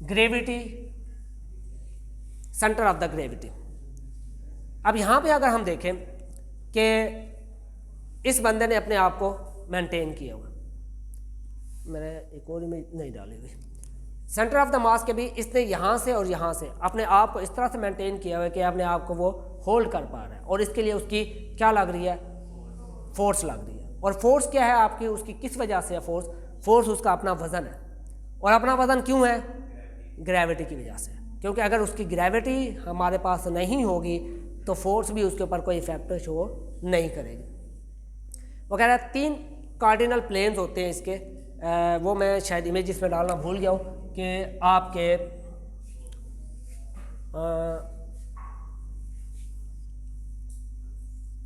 gravity, centre of the gravity. अब यहाँ पे अगर हम देखें कि इस बंदे ने अपने आप को मेंटेन किया हुआ, मैंने एक और इमेज नहीं डाली हुई, सेंटर ऑफ द मास के भी इसने यहाँ से और यहाँ से अपने आप को इस तरह से मेंटेन किया हुआ है कि अपने आप को वो होल्ड कर पा रहा है, और इसके लिए उसकी क्या लग रही है, फोर्स लग रही है। और फोर्स क्या है आपकी, उसकी किस वजह से है फोर्स उसका अपना वजन है। और अपना वजन क्यों है, ग्रेविटी की वजह से। क्योंकि अगर उसकी ग्रेविटी हमारे पास नहीं होगी तो फोर्स भी उसके ऊपर कोई इफेक्ट शो नहीं करेगी। वो कह रहा है 3 कार्डिनल प्लेन्स होते हैं इसके, वो मैं शायद इमेज में डालना भूल गया हूँ कि आपके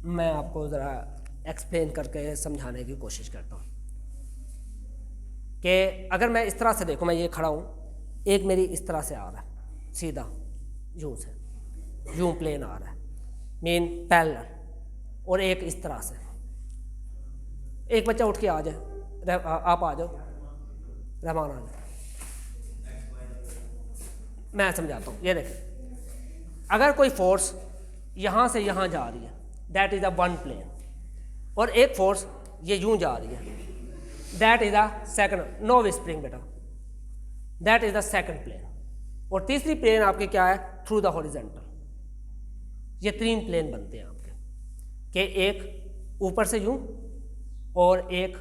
मैं आपको ज़रा एक्सप्लेन करके समझाने की कोशिश करता हूँ कि अगर मैं इस तरह से देखूँ, मैं ये खड़ा हूँ, एक मेरी इस तरह से आ रहा है सीधा यूं प्लेन आ रहा है, मीन पैरेलल, और एक इस तरह से। एक बच्चा उठ के आ जाए, आप आ जाओ, रहमान आ जाओ, मैं समझाता हूँ। ये देखें, अगर कोई फोर्स यहाँ से यहाँ जा रही है, that is a one plane, और एक फोर्स ये यूं जा रही है, that is a second, no whispering बेटा, that is the second plane. और तीसरी प्लेन आपकी क्या है, थ्रू द हॉरिजॉन्टल। ये 3 प्लेन बनते हैं आपके, कि एक ऊपर से यूं और एक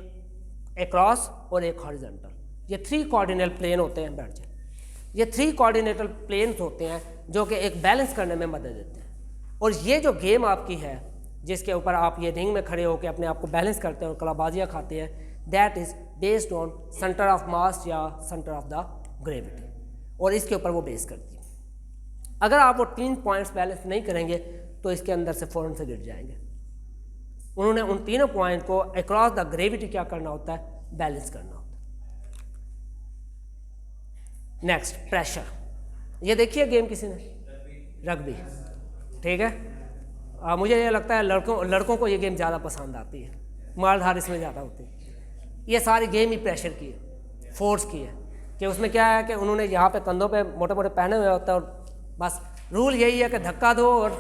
अक्रॉस और एक हॉरिजॉन्टल। ये 3 कोऑर्डिनेट प्लेन होते हैं। बैठ जाए, ये 3 कोऑर्डिनेटल प्लेन्स होते हैं जो कि एक बैलेंस करने में मदद देते हैं। और ये जो गेम आपकी है जिसके ऊपर आप ये रिंग में खड़े होकर अपने आप को बैलेंस करते हैं और कलाबाजियाँ खाते हैं, that is based on centre of mass या सेंटर ऑफ द ग्रेविटी, और इसके ऊपर वो बेस करती है। अगर आप वो 3 पॉइंट्स बैलेंस नहीं करेंगे तो इसके अंदर से फ़ौरन से गिर जाएंगे। उन्होंने उन तीनों पॉइंट को अक्रॉस द ग्रेविटी क्या करना होता है, बैलेंस करना होता है। Next pressure. ये देखिए गेम किसी ने, रग्बी, ठीक है। मुझे ये लगता है लड़कों को ये गेम ज़्यादा पसंद आती है, मारधार इसमें ज़्यादा होती है। ये सारी गेम ही प्रेशर की है, फोर्स की है, कि उसमें क्या है कि उन्होंने यहाँ पे कंधों पे मोटे मोटे पहने हुए होता है, और बस रूल यही है कि धक्का दो और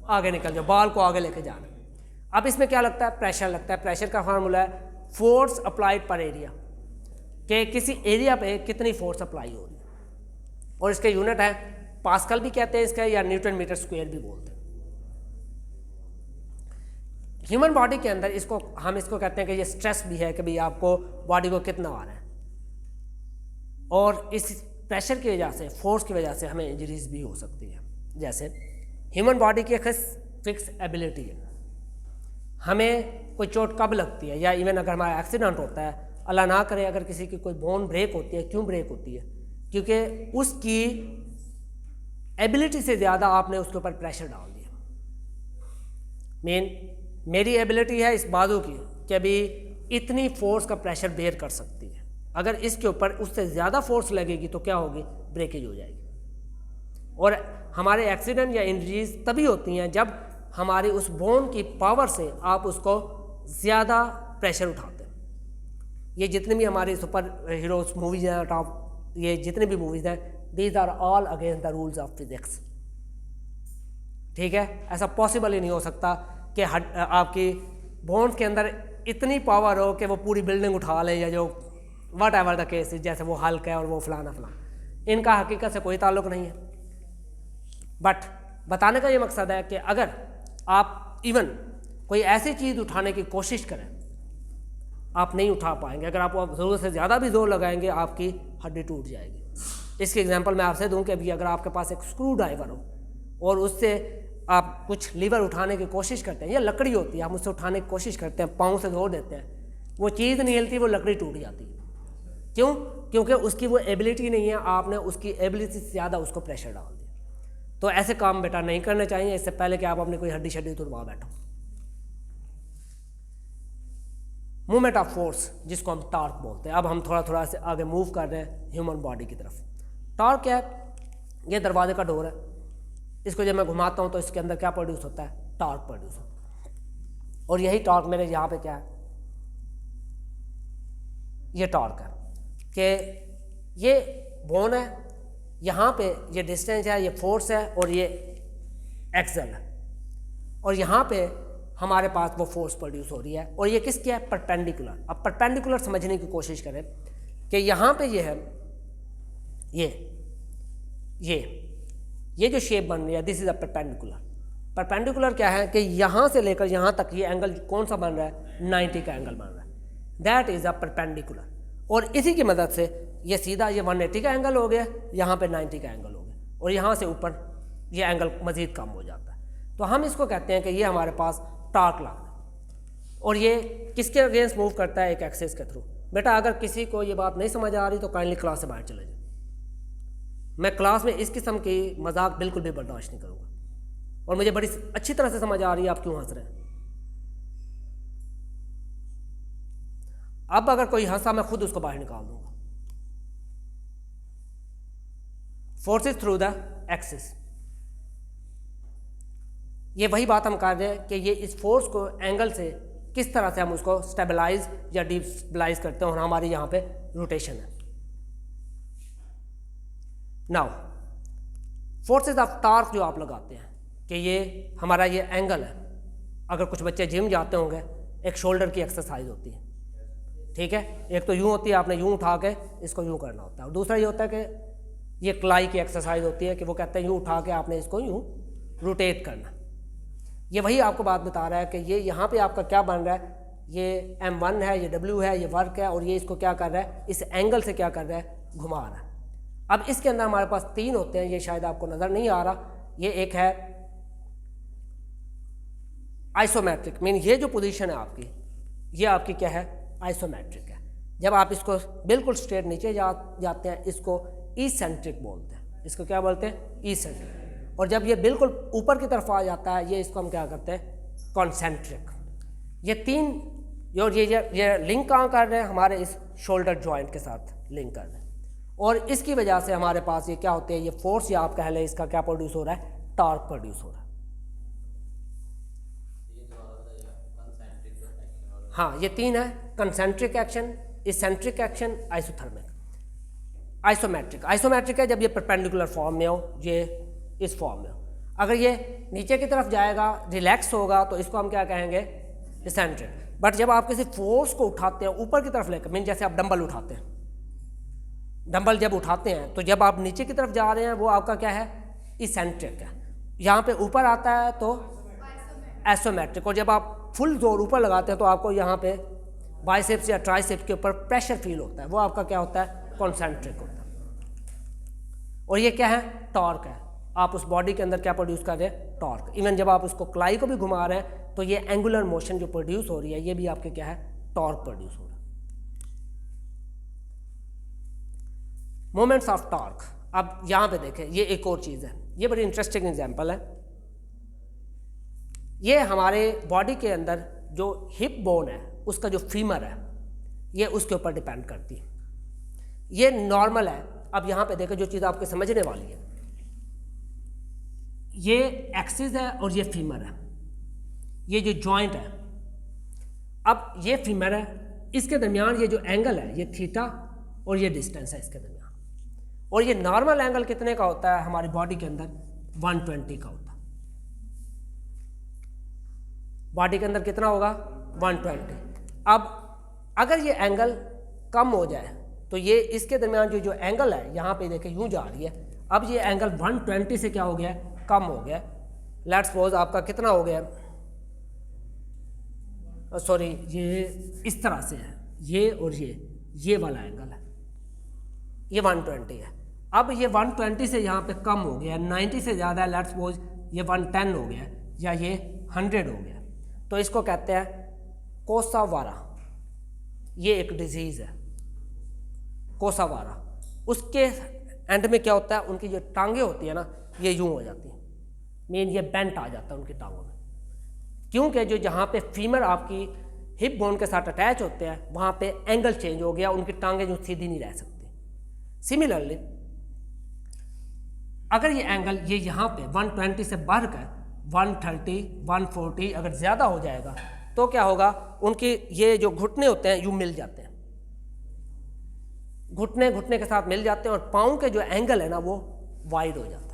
आगे निकल जाओ, बॉल को आगे लेके जाना। अब इसमें क्या लगता है, प्रेशर लगता है। प्रेशर का फार्मूला है फोर्स अप्लाइड पर एरिया, कि किसी एरिया पे कितनी फोर्स अप्लाई हो रही है, और इसके यूनिट है पास्कल भी कहते हैं इसका, या न्यूटन मीटर स्क्वायर भी बोलते हैं। ह्यूमन बॉडी के अंदर हम इसको कहते हैं कि ये स्ट्रेस भी है कि भाई आपको बॉडी को कितना आ रहा है, और इस प्रेशर की वजह से, फोर्स की वजह से हमें इंजरीज भी हो सकती है। जैसे ह्यूमन बॉडी की एक फिक्स एबिलिटी है, हमें कोई चोट कब लगती है, या इवन अगर हमारा एक्सीडेंट होता है, अल्लाह ना करे अगर किसी की कोई बोन ब्रेक होती है, क्यों ब्रेक होती है, क्योंकि उसकी एबिलिटी से ज़्यादा आपने उसके ऊपर प्रेशर डाल दिया। मेरी एबिलिटी है इस बाजू की कि अभी इतनी फोर्स का प्रेशर बेयर कर सकती है, अगर इसके ऊपर उससे ज़्यादा फोर्स लगेगी तो क्या होगी, ब्रेकेज हो जाएगी। और हमारे एक्सीडेंट या इंजरीज तभी होती हैं जब हमारी उस बोन की पावर से आप उसको ज़्यादा प्रेशर उठाते हैं। ये जितनी भी हमारी सुपर हीरोज मूवीज़ हैं, टॉप ये जितनी भी मूवीज़ हैं, these are all against the rules of physics. ठीक है, ऐसा पॉसिबल ही नहीं हो सकता कि आपकी बोन्स के अंदर इतनी पावर हो कि वो पूरी बिल्डिंग उठा ले, या जो वट एवर द केस, जैसे वो हल्क है और वो फलाना फलाना। इनका हकीकत से कोई ताल्लुक नहीं है। बट बताने का ये मकसद है कि अगर आप इवन कोई ऐसी चीज़ उठाने की कोशिश करें, आप नहीं उठा पाएंगे। अगर आप ज़रूरत से ज़्यादा भी जोर लगाएंगे, आपकी हड्डी टूट जाएगी। इसकी एग्जांपल मैं आपसे दूं कि अभी अगर आपके पास एक स्क्रू ड्राइवर हो और उससे आप कुछ लीवर उठाने की कोशिश करते हैं, या लकड़ी होती है, हम उससे उठाने की कोशिश करते हैं, पाँव से जोर देते हैं, वो चीज़ नहीं हिलती, वो लकड़ी टूट जाती है। क्यों? क्योंकि उसकी वो एबिलिटी नहीं है, आपने उसकी एबिलिटी से ज़्यादा उसको प्रेशर डाल दिया। तो ऐसे काम बेटा नहीं करने चाहिए, इससे पहले कि आप अपनी कोई हड्डी शड्डी तोड़वा बैठो। मूवमेंट ऑफ फोर्स, जिसको हम टॉर्क बोलते हैं। अब हम थोड़ा थोड़ा से आगे मूव कर रहे हैं ह्यूमन बॉडी की तरफ। टॉर्क क्या है? ये दरवाजे का डोर है, इसको जब मैं घुमाता हूँ तो इसके अंदर क्या प्रोड्यूस होता है? टॉर्क प्रोड्यूस होता है। और यही टॉर्क मेरे यहाँ पे क्या है, ये टॉर्क है कि ये बोन है, यहाँ पे ये डिस्टेंस है, ये फोर्स है, और ये एक्सल है, और यहाँ पे हमारे पास वो फोर्स प्रोड्यूस हो रही है। और ये किसकी है? परपेंडिकुलर। अब परपेंडिकुलर समझने की कोशिश करें कि यहाँ पे ये है, ये जो शेप बन रही है, this is a perpendicular. Perpendicular क्या है कि यहाँ से लेकर यहाँ तक ये एंगल कौन सा बन रहा है? 90 का एंगल बन रहा है, दैट इज अ परपेंडिकुलर। और इसी की मदद से ये सीधा ये 180 का एंगल हो गया, यहाँ पे 90 का एंगल हो गया, और यहाँ से ऊपर ये एंगल मज़ीद कम हो जाता है। तो हम इसको कहते हैं कि ये हमारे पास टॉर्क लॉ है। और ये किसके अगेंस्ट मूव करता है? एक एक्सिस के थ्रू। बेटा अगर किसी को ये बात नहीं समझ आ रही तो काइंडली क्लास से बाहर चले जाए। मैं क्लास में इस किस्म की मजाक बिल्कुल भी बर्दाश्त नहीं करूँगा, और मुझे बड़ी अच्छी तरह से समझ आ रही है आप क्यों हंस रहे हैं। अब अगर कोई हंसा, मैं खुद उसको बाहर निकाल दूंगा। फोर्सेस थ्रू द एक्सिस, ये वही बात हम कर रहे हैं कि ये इस फोर्स को एंगल से किस तरह से हम उसको स्टेबलाइज या डिस्टेबलाइज करते हैं, और हमारी यहाँ पे रोटेशन है। नाउ फोर्सेस ऑफ टॉर्क जो आप लगाते हैं कि ये हमारा ये एंगल है। अगर कुछ बच्चे जिम जाते होंगे, एक शोल्डर की एक्सरसाइज होती है, ठीक है। एक तो यूँ होती है, आपने यूँ उठा के इसको यूँ करना होता है, और दूसरा ये होता है कि ये क्लाई की एक्सरसाइज होती है कि वो कहते हैं यूँ उठा के आपने इसको यूँ रोटेट करना। ये वही आपको बात बता रहा है कि ये यहाँ पे आपका क्या बन रहा है, ये M1 है, ये W है, ये वर्क है, और ये इसको क्या कर रहा है? इस एंगल से क्या कर रहा है? घुमा रहा है। अब इसके अंदर हमारे पास 3 होते हैं, ये शायद आपको नज़र नहीं आ रहा। ये एक है आइसोमेट्रिक, मीन ये जो पोजीशन है आपकी, ये आपकी क्या है? आइसोमेट्रिक है। जब आप इसको बिल्कुल स्ट्रेट नीचे जाते हैं, इसको इसेंट्रिक बोलते हैं। इसको क्या बोलते हैं? इसेंट्रिक। और जब ये बिल्कुल ऊपर की तरफ आ जाता है, ये इसको हम क्या करते हैं? कॉन्सेंट्रिक। ये 3 और ये लिंक कहाँ कर रहे हैं? हमारे इस शोल्डर जॉइंट के साथ लिंक कर रहे हैं, और इसकी वजह से हमारे पास ये क्या होते हैं? ये फोर्स, या आप कह लें इसका क्या प्रोड्यूस हो रहा है? टॉर्क प्रोड्यूस हो रहा है। हाँ, ये 3 है, concentric action, eccentric action, isothermic. Isometric, isometric है जब ये परपेंडिकुलर फॉर्म में हो, ये इस फॉर्म में हो। अगर ये नीचे की तरफ जाएगा, रिलैक्स होगा, तो इसको हम क्या कहेंगे? इसेंट्रिक। बट जब आप किसी फोर्स को उठाते हैं ऊपर की तरफ लेकर, मीन जैसे आप डंबल उठाते हैं, डंबल जब उठाते हैं तो जब आप नीचे की तरफ जा रहे हैं, वो आपका क्या है? इसेंट्रिक है। यहाँ पे ऊपर आता है तो आइसोमेट्रिक, और जब आप फुल जोर ऊपर लगाते हैं तो आपको यहाँ पे बाइसेप्स या ट्राइसेप्स के ऊपर प्रेशर फील होता है, वो आपका क्या होता है? कॉन्सेंट्रिक होता है। और ये क्या है? टॉर्क है। आप उस बॉडी के अंदर क्या प्रोड्यूस कर रहे हैं? टॉर्क। इवन जब आप उसको क्लाई को भी घुमा रहे हैं तो ये एंगुलर मोशन जो प्रोड्यूस हो रही है, ये भी आपके क्या है? टॉर्क प्रोड्यूस हो रहा है। Moments of torque. अब यहाँ पे देखें, ये एक और चीज़ है, ये बड़ी इंटरेस्टिंग एग्जांपल है। ये हमारे बॉडी के अंदर जो हिप बोन है उसका जो फीमर है ये उसके ऊपर डिपेंड करती है। ये नॉर्मल है। अब यहाँ पे देखें, जो चीज़ आपके समझने वाली है, ये एक्सिस है और ये फीमर है, ये जो जॉइंट है। अब ये फीमर है, इसके दरमियान ये जो एंगल है ये थीटा और ये डिस्टेंस है इसके दरमियान। और ये नॉर्मल एंगल कितने का होता है हमारी बॉडी के अंदर? 120 का होता है। बॉडी के अंदर कितना होगा? 120। अब अगर ये एंगल कम हो जाए तो ये इसके दरमियान जो एंगल है यहाँ पे देखें यूँ जा रही है। अब ये एंगल 120 से क्या हो गया? कम हो गया। लेट्स सपोज आपका कितना हो गया, सॉरी, ये इस तरह से है, ये और ये वाला एंगल है, ये 120 है। अब ये 120 से यहाँ पे कम हो गया, 90 से ज़्यादा है, लेट्स सपोज ये 110 हो गया या ये 100 हो गया, तो इसको कहते हैं कोसावारा। ये एक डिजीज़ है कोसावारा। उसके एंड में क्या होता है, उनकी जो टांगे होती है ना ये यूँ हो जाती हैं, मेन ये बेंट आ जाता है उनकी टांगों में, क्योंकि जो जहाँ पे फीमर आपकी हिप बोन के साथ अटैच होते हैं वहाँ पे एंगल चेंज हो गया, उनकी टांगें जो सीधी नहीं रह सकती। सिमिलरली अगर ये एंगल ये यहाँ पे 120 से बढ़कर 130, 140 अगर ज़्यादा हो जाएगा तो क्या होगा, उनकी ये जो घुटने होते हैं यूँ मिल जाते हैं, घुटने के साथ मिल जाते हैं और पाँव के जो एंगल है ना वो वाइड हो जाता है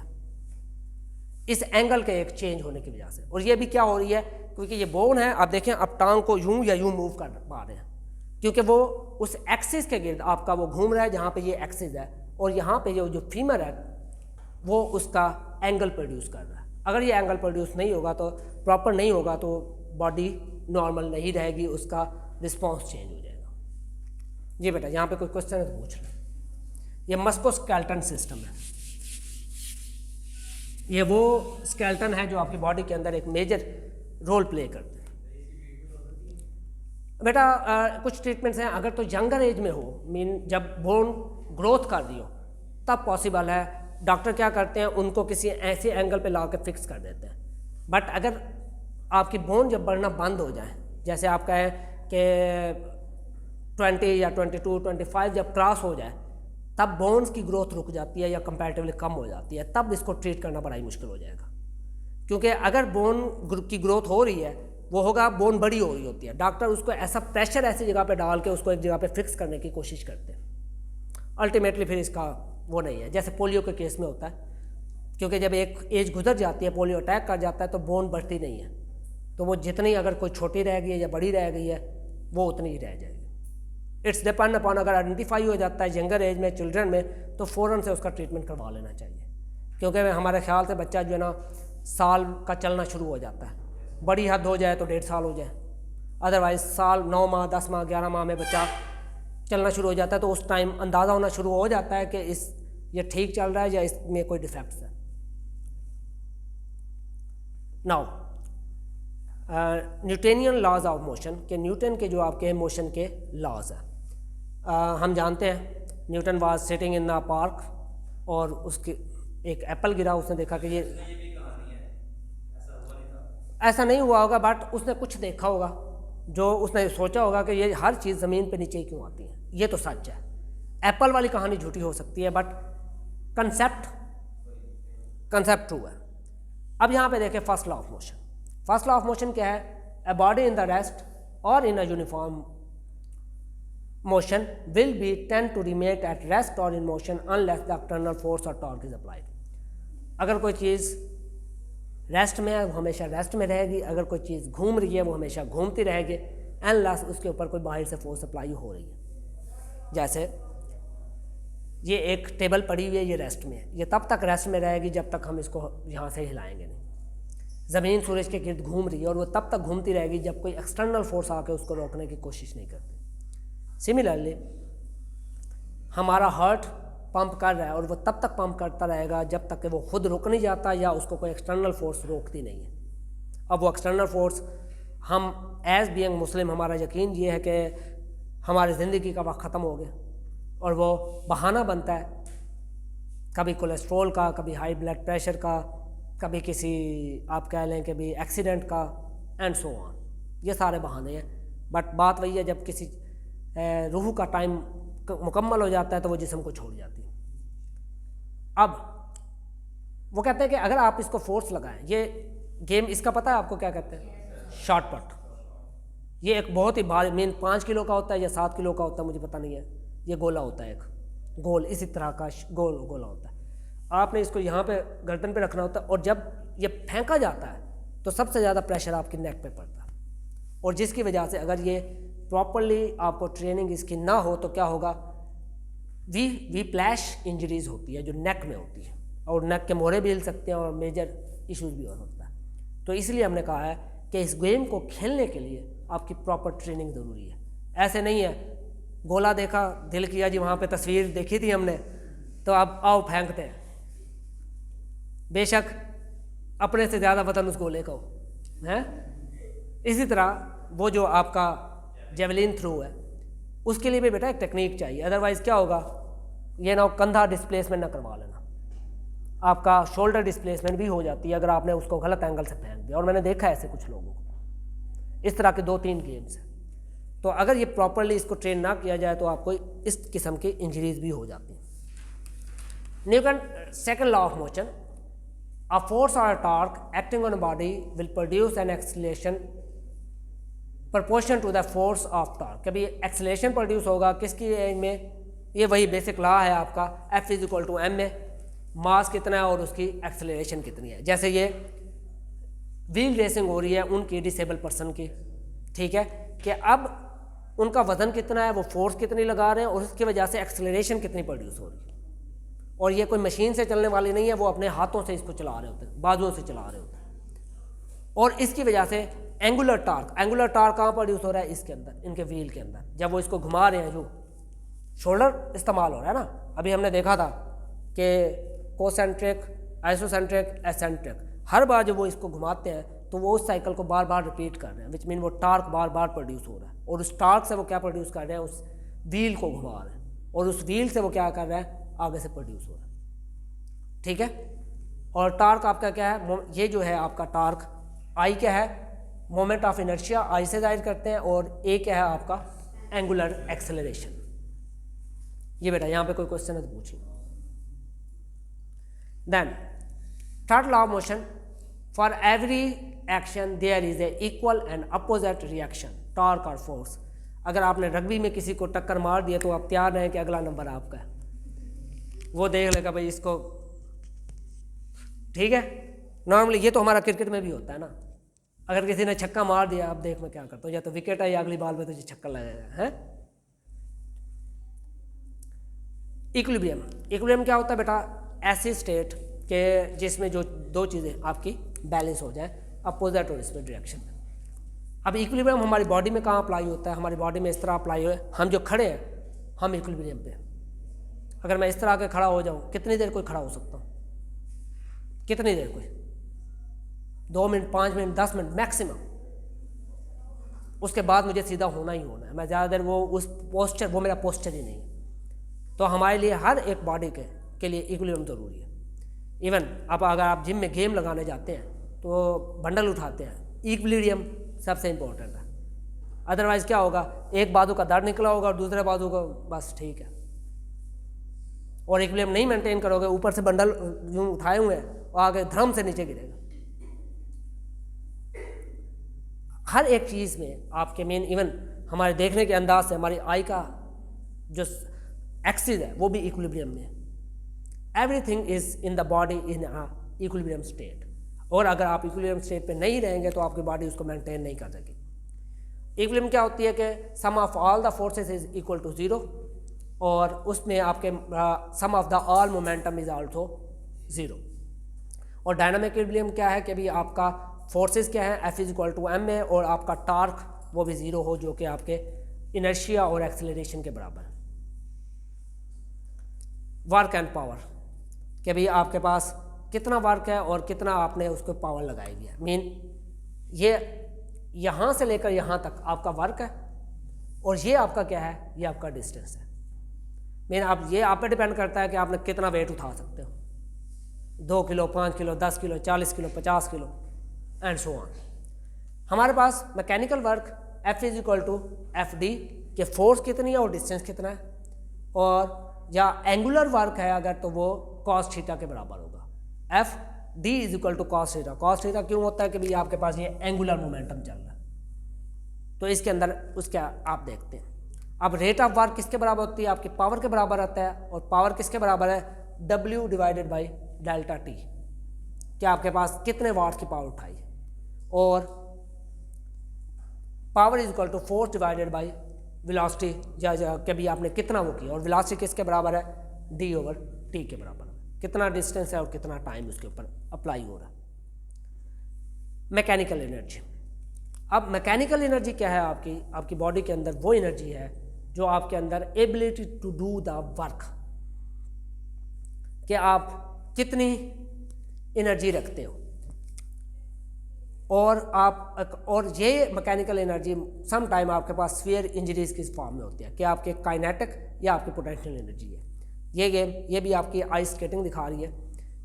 इस एंगल के एक चेंज होने की वजह से। और ये भी क्या हो रही है, क्योंकि ये बोन है, आप देखें अब टांग को यूं या यूं मूव कर पा रहे हैं, क्योंकि वो उस एक्सिस के गिर्द आपका वो घूम रहा है जहाँ पे ये एक्सिस है, और यहाँ पे जो फीमर है वो उसका एंगल प्रोड्यूस कर रहा है। अगर ये एंगल प्रोड्यूस नहीं होगा तो प्रॉपर नहीं होगा तो बॉडी नॉर्मल नहीं रहेगी, उसका रिस्पॉन्स चेंज हो जाएगा। जी बेटा, यहाँ पे कोई क्वेश्चन है तो पूछ लें। ये मस्कुलोस्केलेटल सिस्टम है, ये वो स्केलेटन है जो आपकी बॉडी के अंदर एक मेजर रोल प्ले करते हैं। बेटा कुछ ट्रीटमेंट्स हैं, अगर तो यंगर एज में हो, मीन जब बोन ग्रोथ कर रही हो तब पॉसिबल है, डॉक्टर क्या करते हैं उनको किसी ऐसे एंगल पे ला के फिक्स कर देते हैं। बट अगर आपकी बोन जब बढ़ना बंद हो जाए, जैसे आप कहें कि 20 या 22, 25 जब क्रॉस हो जाए तब बोन्स की ग्रोथ रुक जाती है या कंपैरेटिवली कम हो जाती है, तब इसको ट्रीट करना बड़ा ही मुश्किल हो जाएगा। क्योंकि अगर बोन की ग्रोथ हो रही है वो होगा, बोन बड़ी हो रही होती है, डॉक्टर उसको ऐसा प्रेशर ऐसी जगह पे डाल के उसको एक जगह पे फिक्स करने की कोशिश करते हैं। अल्टीमेटली फिर इसका वो नहीं है, जैसे पोलियो के केस में होता है, क्योंकि जब एक एज गुजर जाती है, पोलियो अटैक कर जाता है तो बोन बढ़ती नहीं है, तो वो जितनी अगर कोई छोटी रह गई है या बड़ी रह गई है वो उतनी ही रह जाएगी। इट्स डिपेंड अपॉन, अगर आइडेंटिफाई हो जाता है यंगर एज में, चिल्ड्रन में, तो फ़ौरन से उसका ट्रीटमेंट करवा लेना चाहिए। क्योंकि हमारे ख्याल से बच्चा जो है ना साल का चलना शुरू हो जाता है, बड़ी हद हो जाए तो 1.5 साल हो जाए, अदरवाइज साल 9 माह 10 माह 11 माह में बच्चा चलना शुरू हो जाता है, तो उस टाइम अंदाज़ा होना शुरू हो जाता है कि ये ठीक चल रहा है या इसमें कोई डिफेक्ट्स है। Now Newtonian laws of motion के, न्यूटन के जो आपके मोशन के लॉज हैं, हम जानते हैं Newton was sitting in the park और उसके एक एप्पल गिरा, उसने देखा कि ये ऐसा नहीं हुआ होगा, बट उसने कुछ देखा होगा जो उसने सोचा होगा कि ये हर चीज़ ज़मीन पे नीचे ही क्यों आती है। ये तो सच है, एप्पल वाली कहानी झूठी हो सकती है बट कंसेप्ट ट्रू है। अब यहाँ पे देखें first law of motion. First law of motion क्या है? A body in the rest और in a uniform motion will be tend to remain at rest or in motion unless the external force or torque is applied। अगर कोई चीज़ rest में है वो हमेशा rest में रहेगी, अगर कोई चीज़ घूम रही है वो हमेशा घूमती रहेगी, अनलेस उसके ऊपर कोई बाहर से फोर्स अप्लाई हो रही है। जैसे ये एक टेबल पड़ी हुई है, ये रेस्ट में है, ये तब तक रेस्ट में रहेगी जब तक हम इसको यहाँ से हिलाएंगे नहीं। ज़मीन सूरज के गिर्द घूम रही है और वो तब तक घूमती रहेगी जब कोई एक्सटर्नल फोर्स आके उसको रोकने की कोशिश नहीं करती। सिमिलरली हमारा हार्ट पंप कर रहा है और वो तब तक पंप करता रहेगा जब तक कि वो खुद रुक नहीं जाता या उसको कोई एक्सटर्नल फोर्स रोकती नहीं है। अब वो एक्सटर्नल फोर्स, हम एज बीइंग मुस्लिम हमारा यकीन ये है कि हमारी ज़िंदगी का वक्त ख़त्म हो गया और वो बहाना बनता है कभी कोलेस्ट्रॉल का, कभी हाई ब्लड प्रेशर का, कभी किसी आप कह लें कि भी एक्सीडेंट का, एंड सो ऑन। ये सारे बहाने हैं, बट बात वही है, जब किसी रूह का टाइम मुकम्मल हो जाता है तो वो जिस्म को छोड़ जाती है। अब वो कहते हैं कि अगर आप इसको फोर्स लगाएं, ये गेम इसका पता है आपको क्या कहते हैं? शॉटपट। ये एक बहुत ही भारी, मीन 5 किलो का होता है या 7 किलो का होता है, मुझे पता नहीं है। ये गोला होता है, एक गोल इसी तरह का गोला होता है। आपने इसको यहाँ पे गर्दन पे रखना होता है, और जब ये फेंका जाता है तो सबसे ज़्यादा प्रेशर आपकी नेक पे पड़ता है, और जिसकी वजह से अगर ये प्रॉपरली आपको ट्रेनिंग इसकी ना हो तो क्या होगा, वी प्लैश इंजरीज होती है जो नेक में होती है, और नेक के मोड़े भी हिल सकते हैं और मेजर इश्यूज भी हो सकता है। तो इसलिए हमने कहा है कि इस गेम को खेलने के लिए आपकी प्रॉपर ट्रेनिंग ज़रूरी है। ऐसे नहीं है गोला देखा, दिल किया जी, वहाँ पे तस्वीर देखी थी हमने, तो अब आओ फेंकते हैं। बेशक अपने से ज़्यादा वतन उस गोले को है। इसी तरह वो जो आपका जेवलिन थ्रो है, उसके लिए भी बेटा एक टेक्निक चाहिए, अदरवाइज़ क्या होगा, ये ना कंधा डिस्प्लेसमेंट ना करवा लेना, आपका शोल्डर डिस्प्लेसमेंट भी हो जाती है अगर आपने उसको गलत एंगल से फेंक दिया। और मैंने देखा है ऐसे कुछ लोगों को। इस तरह के 2-3 गेम्स हैं। तो अगर ये प्रॉपरली इसको ट्रेन ना किया जाए तो आपको इस किस्म की इंजरीज भी हो जाती हैं। Newton second law of motion, a force और torque acting on body will produce an acceleration proportion to the force of torque. कभी एक्सीलरेशन प्रोड्यूस होगा किसकी रेंज में, ये वही बेसिक लॉ है आपका, F = m में मास कितना है और उसकी एक्सेलरेशन कितनी है। जैसे ये व्हील रेसिंग हो रही है उनकी डिसेबल पर्सन की, ठीक है, कि अब उनका वजन कितना है, वो फोर्स कितनी लगा रहे हैं, और उसकी वजह से एक्सेलरेशन कितनी प्रोड्यूस हो रही है। और ये कोई मशीन से चलने वाली नहीं है, वो अपने हाथों से इसको चला रहे होते हैं, बाजुओं से चला रहे होते हैं। और इसकी वजह से एंगुलर टार्क कहाँ प्रोड्यूस हो रहा है, इसके अंदर, इनके व्हील के अंदर। जब वो इसको घुमा रहे हैं, जो शोल्डर इस्तेमाल हो रहा है ना, अभी हमने देखा था कि कोसेंट्रिक, आइसोसेंट्रिक, एसेंट्रिक, हर बार जब वो इसको घुमाते हैं तो वो उस साइकिल को बार बार रिपीट कर रहे हैं, विच मीन वो टार्क बार बार प्रोड्यूस हो रहा है, और उस टार्क से वो क्या प्रोड्यूस कर रहे हैं, उस व्हील को घुमा रहे हैं, और उस व्हील से वो क्या कर रहा है, आगे से प्रोड्यूस हो रहा है, ठीक है। और टार्क आपका क्या है, ये जो है आपका टार्क, आई क्या है, मोमेंट ऑफ इनर्शिया, आई से जाहिर करते हैं, और ए क्या है आपका, एंगुलर एक्सेलरेशन। ये बेटा यहाँ पे कोई क्वेश्चन है तो पूछिए। Then third law of motion, for every action there is a equal and opposite reaction, torque और फोर्स। अगर आपने रग्बी में किसी को टक्कर मार दिया तो आप तैयार रहें कि अगला नंबर आपका है, वो देख लेगा भाई इसको, ठीक है। नॉर्मली ये तो हमारा क्रिकेट में भी होता है ना, अगर किसी ने छक्का मार दिया, आप देख मैं क्या करता हूँ, या तो विकेट है या अगली बॉल में तुझे छक्का लगेगा, है। इक्विलिब्रियम क्या होता है बेटा, ऐसी स्टेट के जिसमें जो दो चीज़ें आपकी बैलेंस हो जाए, अपोजिट और इसमें डायरेक्शन। अब इक्विलिब्रियम हमारी बॉडी में कहाँ अप्लाई होता है, हमारी बॉडी में इस तरह अप्लाई हो, हम जो खड़े हैं हम इक्विलिब्रियम पे। अगर मैं इस तरह के खड़ा हो जाऊँ, कितनी देर कोई खड़ा हो सकता हूँ, कितनी देर कोई, 2 मिनट, 5 मिनट, 10 मिनट मैक्सिमम। उसके बाद मुझे सीधा होना ही होना है, मैं ज़्यादा देर वो उस पोस्चर, वो मेरा पोस्चर ही नहीं है। तो हमारे लिए हर एक बॉडी के लिए इक्विलिब्रियम ज़रूरी है। इवन अगर आप जिम में गेम लगाने जाते हैं तो बंडल उठाते हैं, इक्विलिब्रियम सबसे इम्पोर्टेंट है। अदरवाइज़ क्या होगा, एक बाजू का दर्द निकला होगा और दूसरे बाजू का बस ठीक है, और इक्विलिब्रियम नहीं मेंटेन करोगे, ऊपर से बंडल यूँ उठाए हुए हैं और आगे धर्म से नीचे गिरेगा। हर एक चीज़ में आपके मेन, इवन हमारे देखने के अंदाज से हमारी आई का जो एक्सिस है वो भी इक्विलिब्रियम में है। Everything is in the body in a equilibrium state, और अगर आप इक्विलिब्रियम स्टेट पे नहीं रहेंगे तो आपकी बॉडी उसको मेंटेन नहीं कर सकेगी। इक्विलिब्रियम क्या होती है कि sum of all the forces is equal to 0, और उसमें आपके sum of the all momentum is also 0। और डायनामिक इक्विलिब्रियम क्या है कि अभी आपका फोर्सेस क्या है, F = m है, और आपका टार्क वो भी 0 हो, जो कि आपके इनर्शिया और एक्सेलरेशन के बराबर है। वर्क एंड पावर, कि भाई आपके पास कितना वर्क है और कितना आपने उसको पावर लगाई है। मीन ये यहाँ से लेकर यहाँ तक आपका वर्क है, और ये आपका क्या है, ये आपका डिस्टेंस है। मेन आप ये आप पे डिपेंड करता है कि आपने कितना वेट उठा सकते हो, 2 kilo, 5 kilo, 10 kilo, 40 kilo, 50 kilo and so on. हमारे पास mechanical work F is equal to F D के फोर्स कितनी है और डिस्टेंस कितना है, और या एंगुलर वर्क है अगर तो वो कॉस थीटा के बराबर होगा। F D is equal to cos theta. Cos theta क्यों होता है कि भाई आपके पास ये एंगुलर मोमेंटम चल रहा है, तो इसके अंदर उसके आप देखते हैं। अब रेट ऑफ वर्क किसके बराबर होती है, आपकी पावर के बराबर आता है, और पावर किसके बराबर है, W divided by delta T, कि आपके पास कितने वाट की पावर उठाई है, और power is equal to force divided by velocity, या कभी आपने कितना वो किया, और वेलोसिटी किसके बराबर है, D ओवर टी के बराबर है, कितना डिस्टेंस है और कितना टाइम उसके ऊपर अप्लाई हो रहा है। Mechanical energy. अब मैकेनिकल एनर्जी क्या है, आपकी बॉडी के अंदर वो एनर्जी है जो आपके अंदर ability to do the work, कि आप कितनी एनर्जी रखते हो, और ये मैकेनिकल एनर्जी सम टाइम आपके पास स्फीयर इंजरीज की फॉर्म में होती है, कि आपके काइनेटिक या आपकी पोटेंशियल एनर्जी है। ये गेम ये भी आपकी आइस स्केटिंग दिखा रही है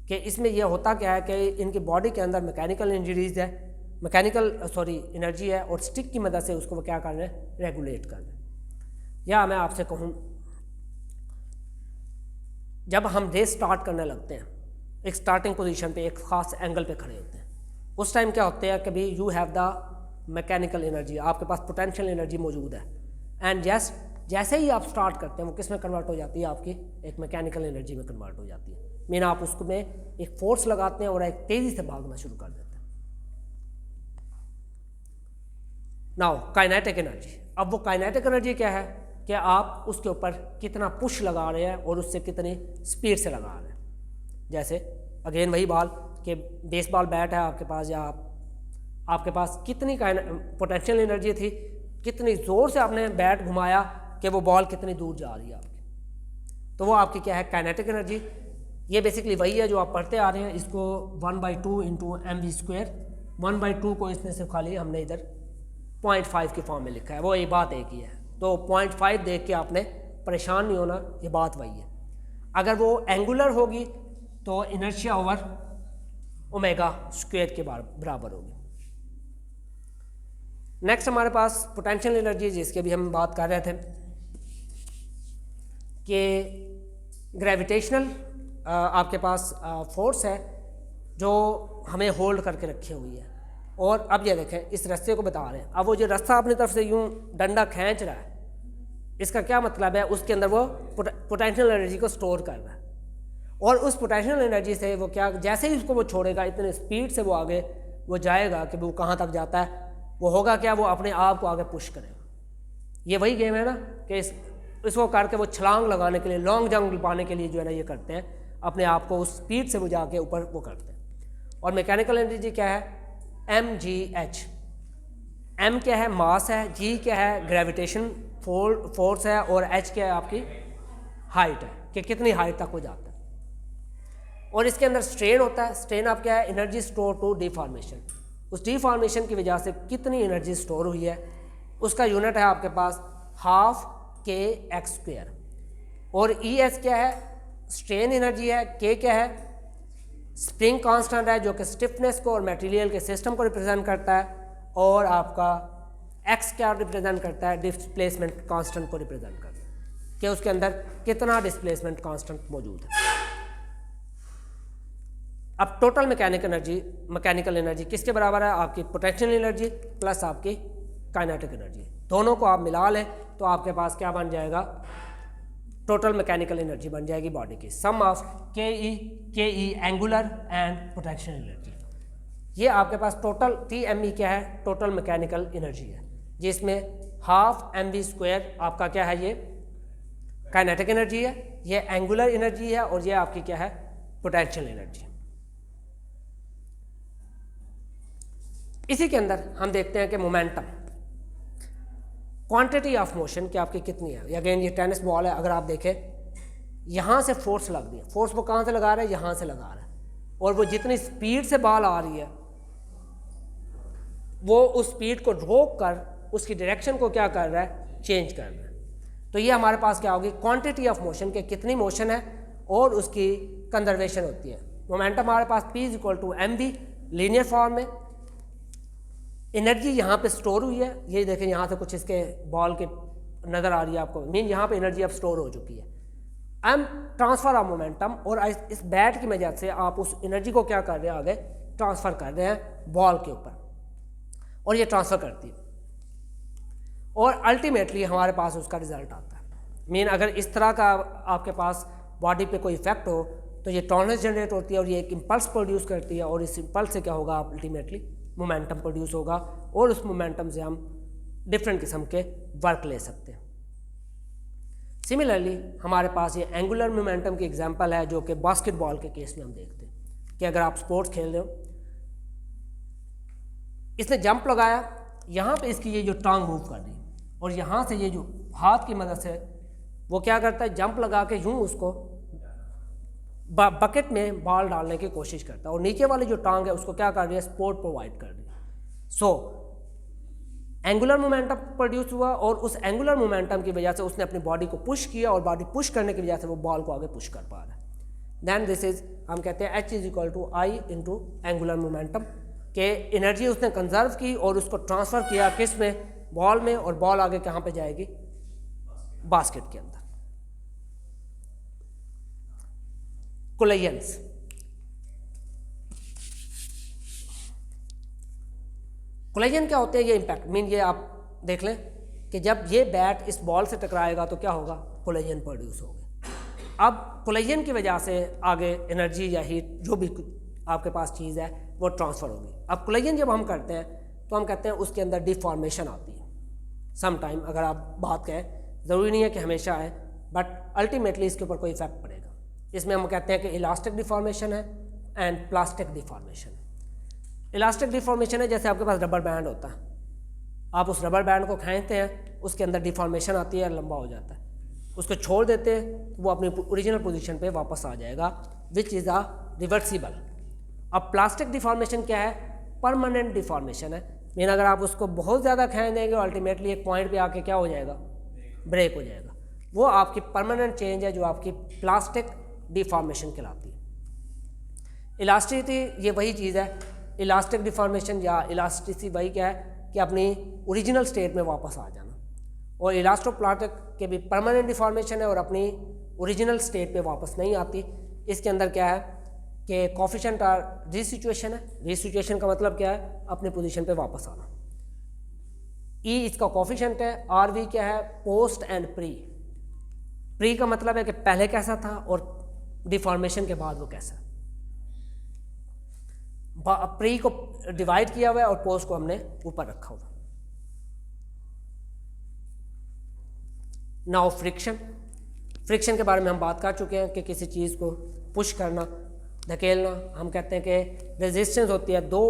कि इसमें यह होता क्या है कि इनकी बॉडी के अंदर मैकेनिकल इंजरीज है, एनर्जी है, और स्टिक की मदद से उसको वो क्या कर रहे हैं, रेगुलेट कर रहे हैं। या मैं आपसे कहूँ, जब हम रेस स्टार्ट करने लगते हैं, एक स्टार्टिंग पोजीशन पे एक ख़ास एंगल पे खड़े होते हैं, उस टाइम क्या होते हैं, कभी you have the mechanical energy, आपके पास पोटेंशियल एनर्जी मौजूद है, एंड जैसे ही आप स्टार्ट करते हैं वो किस में कन्वर्ट हो जाती है, आपकी एक मैकेनिकल एनर्जी में कन्वर्ट हो जाती है। मीन आप उसको में एक फोर्स लगाते हैं और एक तेज़ी से भागना शुरू कर देते हैं। Now kinetic energy. अब वो काइनेटिक एनर्जी क्या है कि आप उसके ऊपर कितना पुश लगा रहे हैं और उससे कितनी स्पीड से लगा रहे हैं। जैसे अगेन वही बॉल कि बेसबॉल बैट है आपके पास, या आपके पास कितनी पोटेंशियल एनर्जी थी, कितनी ज़ोर से आपने बैट घुमाया कि वो बॉल कितनी दूर जा रही है आपकी, तो वो आपकी क्या है, काइनेटिक एनर्जी। ये बेसिकली वही है जो आप पढ़ते आ रहे हैं, इसको 1/2 इंटू mv², 1/2 को इसमें से खाली हमने इधर 0.5 की फॉर्म में लिखा है, वो ये बात एक ही है। तो 0.5 देख के आपने परेशान नहीं होना, ये बात वही है। अगर वो एंगुलर होगी तो इनर्शिया ओवर ओमेगा स्क्वायर के बराबर होगी। नेक्स्ट हमारे पास पोटेंशियल एनर्जी, जिसके भी हम बात कर रहे थे कि ग्रेविटेशनल आपके पास फोर्स है जो हमें होल्ड करके रखी हुई है। और अब ये देखें, इस रास्ते को बता रहे हैं, अब वो जो रास्ता अपनी तरफ से यूं डंडा खींच रहा है, इसका क्या मतलब है, उसके अंदर वो पोटेंशियल एनर्जी को स्टोर कर रहा है, और उस पोटेंशियल एनर्जी से वो क्या, जैसे ही उसको वो छोड़ेगा इतने स्पीड से वो आगे वो जाएगा कि वो कहाँ तक जाता है, वो होगा क्या, वो अपने आप को आगे पुश करेगा। ये वही गेम है ना कि इसको करके वो छलांग लगाने के लिए, लॉन्ग जंप पाने के लिए जो है ना ये करते हैं, अपने आप को उस स्पीड से वो जाके ऊपर वो करते हैं। और मैकेनिकल एनर्जी क्या है, mgh। m क्या है, मास है, g क्या है, ग्रेविटेशन फोर्स है, और h क्या है, आपकी हाइट है, कि कितनी हाइट तक हो जाता है। और इसके अंदर स्ट्रेन होता है। स्ट्रेन आप क्या है, एनर्जी स्टोर टू डिफॉर्मेशन। उस डिफॉर्मेशन की वजह से कितनी एनर्जी स्टोर हुई है, उसका यूनिट है आपके पास ½ kx²। और ES क्या है, स्ट्रेन एनर्जी है, K क्या है, स्प्रिंग कांस्टेंट है जो कि स्टिफनेस को और मटेरियल के सिस्टम को रिप्रेजेंट करता है, और आपका X क्या रिप्रेजेंट करता है, डिस्प्लेसमेंट कांस्टेंट को रिप्रेजेंट करता है, कि उसके अंदर कितना डिस्प्लेसमेंट कांस्टेंट मौजूद है। अब टोटल मैकेनिकल एनर्जी किसके बराबर है, आपकी पोटेंशियल एनर्जी प्लस आपकी काइनेटिक एनर्जी, दोनों को आप मिला लें तो आपके पास क्या बन जाएगा, टोटल मैकेनिकल एनर्जी बन जाएगी बॉडी की, सम ऑफ के ई एंगुलर एंड पोटेंशियल एनर्जी। ये आपके पास टोटल TME क्या है, टोटल मैकेनिकल एनर्जी है, जिसमें ½ mv² आपका क्या है, ये काइनेटिक एनर्जी है, ये एंगुलर एनर्जी है, और ये आपकी क्या है, पोटेंशियल एनर्जी। इसी के अंदर हम देखते हैं कि मोमेंटम, क्वांटिटी ऑफ मोशन कि आपकी कितनी है। अगेन ये टेनिस बॉल है, अगर आप देखें यहाँ से फोर्स लग रही है, फोर्स वो कहाँ से लगा रहा है, यहाँ से लगा रहा है, और वो जितनी स्पीड से बॉल आ रही है वो उस स्पीड को रोक कर उसकी डायरेक्शन को क्या कर रहा है, चेंज कर रहा है। तो ये हमारे पास क्या होगी, क्वांटिटी ऑफ मोशन के कितनी मोशन है और उसकी कंजर्वेशन होती है। मोमेंटम हमारे पास P = mv लीनियर फॉर्म में। एनर्जी यहाँ पे स्टोर हुई है, ये देखें यहाँ से कुछ इसके बॉल के नज़र आ रही है आपको, मीन यहाँ पे एनर्जी अब स्टोर हो चुकी है। एम ट्रांसफ़र ऑफ मोमेंटम, और इस बैट की वजह से आप उस एनर्जी को क्या कर रहे हैं, आगे ट्रांसफ़र कर रहे हैं बॉल के ऊपर, और ये ट्रांसफ़र करती है और अल्टीमेटली हमारे पास उसका रिजल्ट आता है। मीन अगर इस तरह का आपके पास बॉडी पे कोई इफेक्ट हो तो ये टॉर्नेस जनरेट होती है और ये एक इम्पल्स प्रोड्यूस करती है, और इस इम्पल्स से क्या होगा, अल्टीमेटली मोमेंटम प्रोड्यूस होगा, और उस मोमेंटम से हम डिफरेंट किस्म के वर्क ले सकते हैं। सिमिलरली हमारे पास ये एंगुलर मोमेंटम की एग्जांपल है, जो कि बास्केटबॉल के केस में हम देखते हैं कि अगर आप स्पोर्ट्स खेल रहे हो, इसने जंप लगाया, यहाँ पे इसकी ये जो टांग मूव कर रही है, और यहाँ से ये जो हाथ की मदद से वो क्या करता है, जंप लगा के यूँ उसको बकेट में बॉल डालने की कोशिश करता है, और नीचे वाली जो टांग है उसको क्या कर रही है, सपोर्ट प्रोवाइड कर रही है। सो एंगुलर मोमेंटम प्रोड्यूस हुआ, और उस एंगुलर मोमेंटम की वजह से उसने अपनी बॉडी को पुश किया, और बॉडी पुश करने की वजह से वो बॉल को आगे पुश कर पा रहा है। देन दिस इज, हम कहते हैं H = I × एंगुलर मोमेंटम, के एनर्जी उसने कंजर्व की और उसको ट्रांसफ़र किया किस में, बॉल में, और बॉल आगे कहाँ पे जाएगी, बास्केट के अंदर। कोलिजन्स, कोलिजन क्या होते हैं, ये इम्पैक्ट, मीन ये आप देख लें कि जब ये बैट इस बॉल से टकराएगा तो क्या होगा, कोलिजन प्रोड्यूस होगा। अब कोलिजन की वजह से आगे एनर्जी या हीट जो भी आपके पास चीज़ है वो ट्रांसफ़र होगी। अब कोलिजन जब हम करते हैं तो हम कहते हैं उसके अंदर डिफॉर्मेशन आती है सम टाइम, अगर आप बात कहें, ज़रूरी नहीं है कि हमेशा है, बट अल्टीमेटली इसके ऊपर कोई इफेक्ट पड़ेगा। इसमें हम कहते हैं कि इलास्टिक डिफॉर्मेशन है and plastic deformation. Elastic deformation है जैसे आपके पास रबर बैंड होता है, आप उस रबर बैंड को खींचते हैं, उसके अंदर डिफॉर्मेशन आती है, लंबा हो जाता है, उसको छोड़ देते हैं, वो अपनी ओरिजिनल पोजीशन पे वापस आ जाएगा, विच इज़ अ रिवर्सिबल। अब प्लास्टिक डिफॉर्मेशन क्या है, परमानेंट डिफॉर्मेशन है, मीन अगर आप उसको बहुत ज़्यादा खींच देंगे अल्टीमेटली एक पॉइंट पे आके क्या हो जाएगा, ब्रेक हो जाएगा। वो आपकी परमानेंट चेंज है जो आपकी प्लास्टिक डिफॉर्मेशन कहलाती है। इलास्टिसिटी ये वही चीज़ है, इलास्टिक डिफॉर्मेशन या इलास्टिसिटी वही क्या है कि अपनी ओरिजिनल स्टेट में वापस आ जाना, और इलास्टोप्लास्टिक के भी परमानेंट डिफॉर्मेशन है और अपनी ओरिजिनल स्टेट पे वापस नहीं आती। इसके अंदर क्या है कि कोफिशिएंट आर रीसिचुएशन है, रीसिचुएशन का मतलब क्या है, अपने पोजीशन पे वापस आना। ई इसका कोफिशिएंट है, आर वी क्या है, पोस्ट एंड प्री। प्री का मतलब है कि पहले कैसा था और डिफॉर्मेशन के बाद वो कैसा। प्री को डिवाइड किया हुआ है और पोस्ट को हमने ऊपर रखा हुआ। नाउ फ्रिक्शन, फ्रिक्शन के बारे में हम बात कर चुके हैं कि किसी चीज़ को पुश करना, धकेलना, हम कहते हैं कि रेजिस्टेंस होती है दो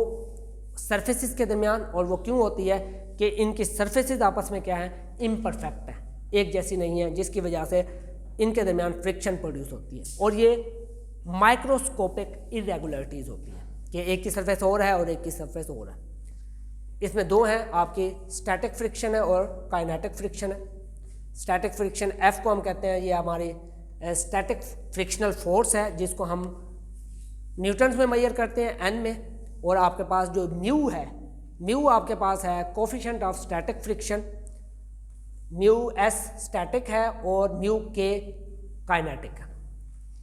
सरफेसेस के दरमियान, और वो क्यों होती है कि इनकी सरफेसेस आपस में क्या है, इम्परफेक्ट है, एक जैसी नहीं है, जिसकी वजह से इनके दरमियान फ्रिक्शन प्रोड्यूस होती है, और ये माइक्रोस्कोपिक इरेगुलरिटीज़ होती है कि एक की सरफेस और है और एक की सरफेस और है। इसमें दो हैं, आपकी स्टैटिक फ्रिक्शन है और काइनेटिक फ्रिक्शन है। स्टैटिक फ्रिक्शन F को हम कहते हैं, ये हमारी स्टैटिक फ्रिक्शनल फोर्स है जिसको हम न्यूटन्स में मेजर करते हैं N में, और आपके पास जो म्यू है, म्यू आपके पास है coefficient of static friction, mu S static है और म्यू K काइनेटिक है,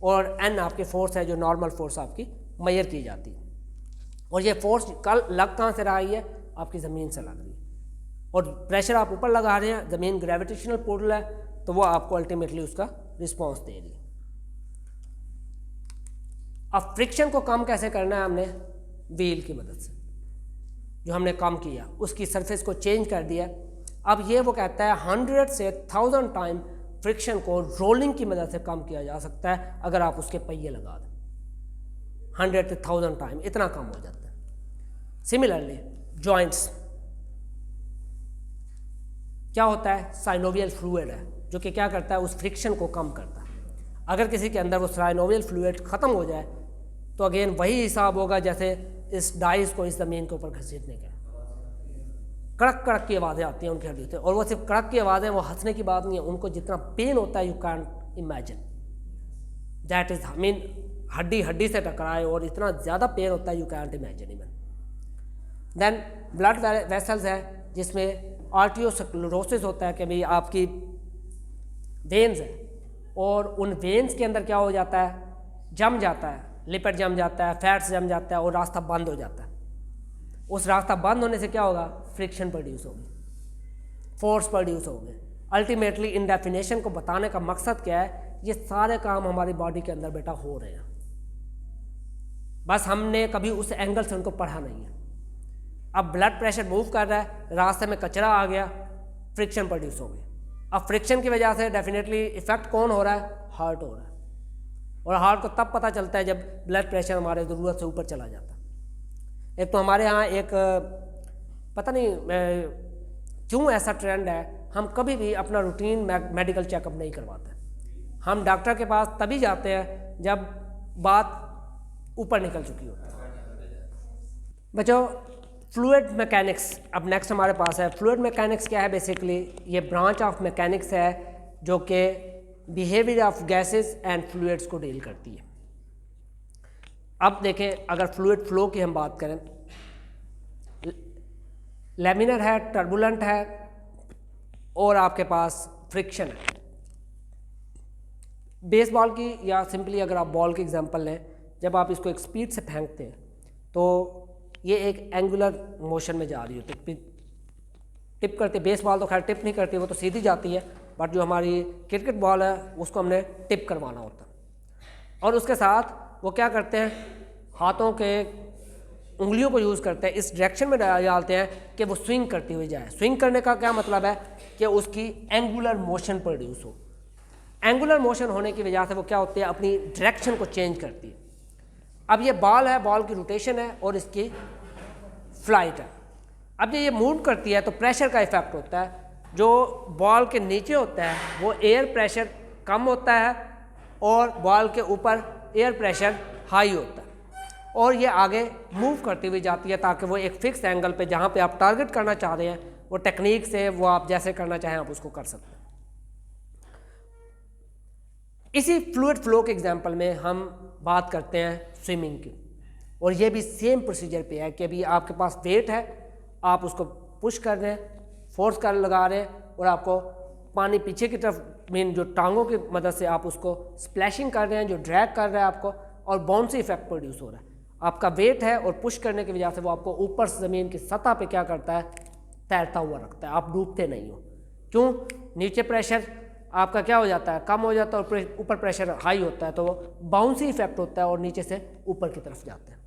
और N आपकी फोर्स है जो नॉर्मल फोर्स आपकी मेजर की जाती है। और ये फोर्स कल लग कहाँ से रही है, आपकी ज़मीन से लग रही है, और प्रेशर आप ऊपर लगा रहे हैं, ज़मीन ग्रेविटेशनल पुल है, तो वो आपको अल्टीमेटली उसका रिस्पॉन्स दे रही है। अब फ्रिक्शन को कम कैसे करना है, हमने व्हील की मदद से जो हमने कम किया उसकी सरफेस को चेंज कर दिया। अब ये वो कहता है 100 से 1000 टाइम फ्रिक्शन को रोलिंग की मदद से कम किया जा सकता है अगर आप उसके पहिए लगा दें। 100 से 1000 टाइम इतना कम हो जाता है। सिमिलरली जॉइंट्स क्या होता है, साइनोवियल फ्लूइड है जो कि क्या करता है, उस फ्रिक्शन को कम करता है। अगर किसी के अंदर वो साइनोवियल फ्लूइड ख़त्म हो जाए तो अगेन वही हिसाब होगा जैसे इस डाइस को इस ज़मीन के ऊपर घसीटने का। कड़क कड़क की आवाज़ें आती हैं उनकी हड्डियों से, और वो सिर्फ कड़क की आवाज़ें, वो हंसने की बात नहीं है, उनको जितना पेन होता है you can't imagine, that is mean हड्डी हड्डी से टकराए और इतना ज़्यादा पेन होता है you can't imagine even. Then blood vessels है जिसमें आर्टियोस्क्लेरोसिस होता है कि भाई आपकी वेन्स है और उन वेन्स के अंदर क्या हो जाता है, जम जाता है, लिपिड जम जाता है, फैट्स जम जाता है और रास्ता बंद हो जाता है। उस रास्ता बंद होने से क्या होगा, फ्रिक्शन प्रोड्यूस होगी, फोर्स प्रोड्यूस होगी। अल्टीमेटली इन डेफिनेशन को बताने का मकसद क्या है, ये सारे काम हमारी बॉडी के अंदर बेटा हो रहे हैं, बस हमने कभी उस एंगल से उनको पढ़ा नहीं है। अब ब्लड प्रेशर मूव कर रहा है, रास्ते में कचरा आ गया, फ्रिक्शन प्रोड्यूस हो गई। अब फ्रिक्शन की वजह से डेफिनेटली इफेक्ट कौन हो रहा है, हार्ट हो रहा है, और हार्ट को तब पता चलता है जब ब्लड प्रेशर हमारे ज़रूरत से ऊपर चला जाता है। एक तो हमारे यहाँ एक पता नहीं क्यों ऐसा ट्रेंड है, हम कभी भी अपना रूटीन मेडिकल चेकअप नहीं करवाते। हम डॉक्टर के पास तभी जाते हैं जब बात ऊपर निकल चुकी होती है। बच्चों फ्लूइड मैकेनिक्स अब नेक्स्ट हमारे पास है। फ्लूइड मैकेनिक्स क्या है, बेसिकली ये ब्रांच ऑफ मैकेनिक्स है जो कि behaviour of gases and fluids को डील करती है। अब देखें, अगर फ्लूइड फ्लो की हम बात करें, लैमिनर है, टर्बुलेंट है और आपके पास फ्रिक्शन है। बेसबॉल की या सिंपली अगर आप बॉल की एग्जांपल लें, जब आप इसको एक स्पीड से फेंकते हैं तो ये एक एंगुलर मोशन में जा रही होती है, टिप करते। बेसबॉल तो खैर टिप नहीं करती, वो तो सीधी जाती है, बट जो हमारी क्रिकेट बॉल है उसको हमने टिप करवाना होता है। और उसके साथ वो क्या करते हैं, हाथों के उंगलियों को यूज़ करते हैं, इस डायरेक्शन में डालते हैं कि वो स्विंग करती हुई जाए। स्विंग करने का क्या मतलब है कि उसकी एंगुलर मोशन प्रोड्यूस हो। एंगुलर मोशन होने की वजह से वो क्या होती है, अपनी डायरेक्शन को चेंज करती है। अब ये बॉल है, बॉल की रोटेशन है और इसकी फ्लाइट है। अब ये मूव करती है तो प्रेशर का इफेक्ट होता है। जो बॉल के नीचे होता है वो एयर प्रेशर कम होता है और बॉल के ऊपर एयर प्रेशर हाई होता है, और ये आगे मूव करती हुई जाती है ताकि वो एक फिक्स एंगल पे जहाँ पे आप टारगेट करना चाह रहे हैं वो टेक्निक से वो आप जैसे करना चाहें आप उसको कर सकते हैं। इसी फ्लूइड फ्लो के एग्जांपल में हम बात करते हैं स्विमिंग की, और ये भी सेम प्रोसीजर पे है कि अभी आपके पास वेट है, आप उसको पुश कर रहे हैं, फोर्स कर लगा रहे हैं और आपको पानी पीछे की तरफ मीन जो टांगों की मदद से आप उसको स्प्लैशिंग कर रहे हैं, जो ड्रैग कर रहा है आपको, और बाउंसी इफेक्ट प्रोड्यूस हो रहा है। आपका वेट है और पुश करने की वजह से वो आपको ऊपर से ज़मीन की सतह पे क्या करता है, तैरता हुआ रखता है, आप डूबते नहीं हो। क्यों, नीचे प्रेशर आपका क्या हो जाता है, कम हो जाता है, और ऊपर प्रेशर हाई होता है, तो वो बाउंसी इफेक्ट होता है और नीचे से ऊपर की तरफ जाते हैं।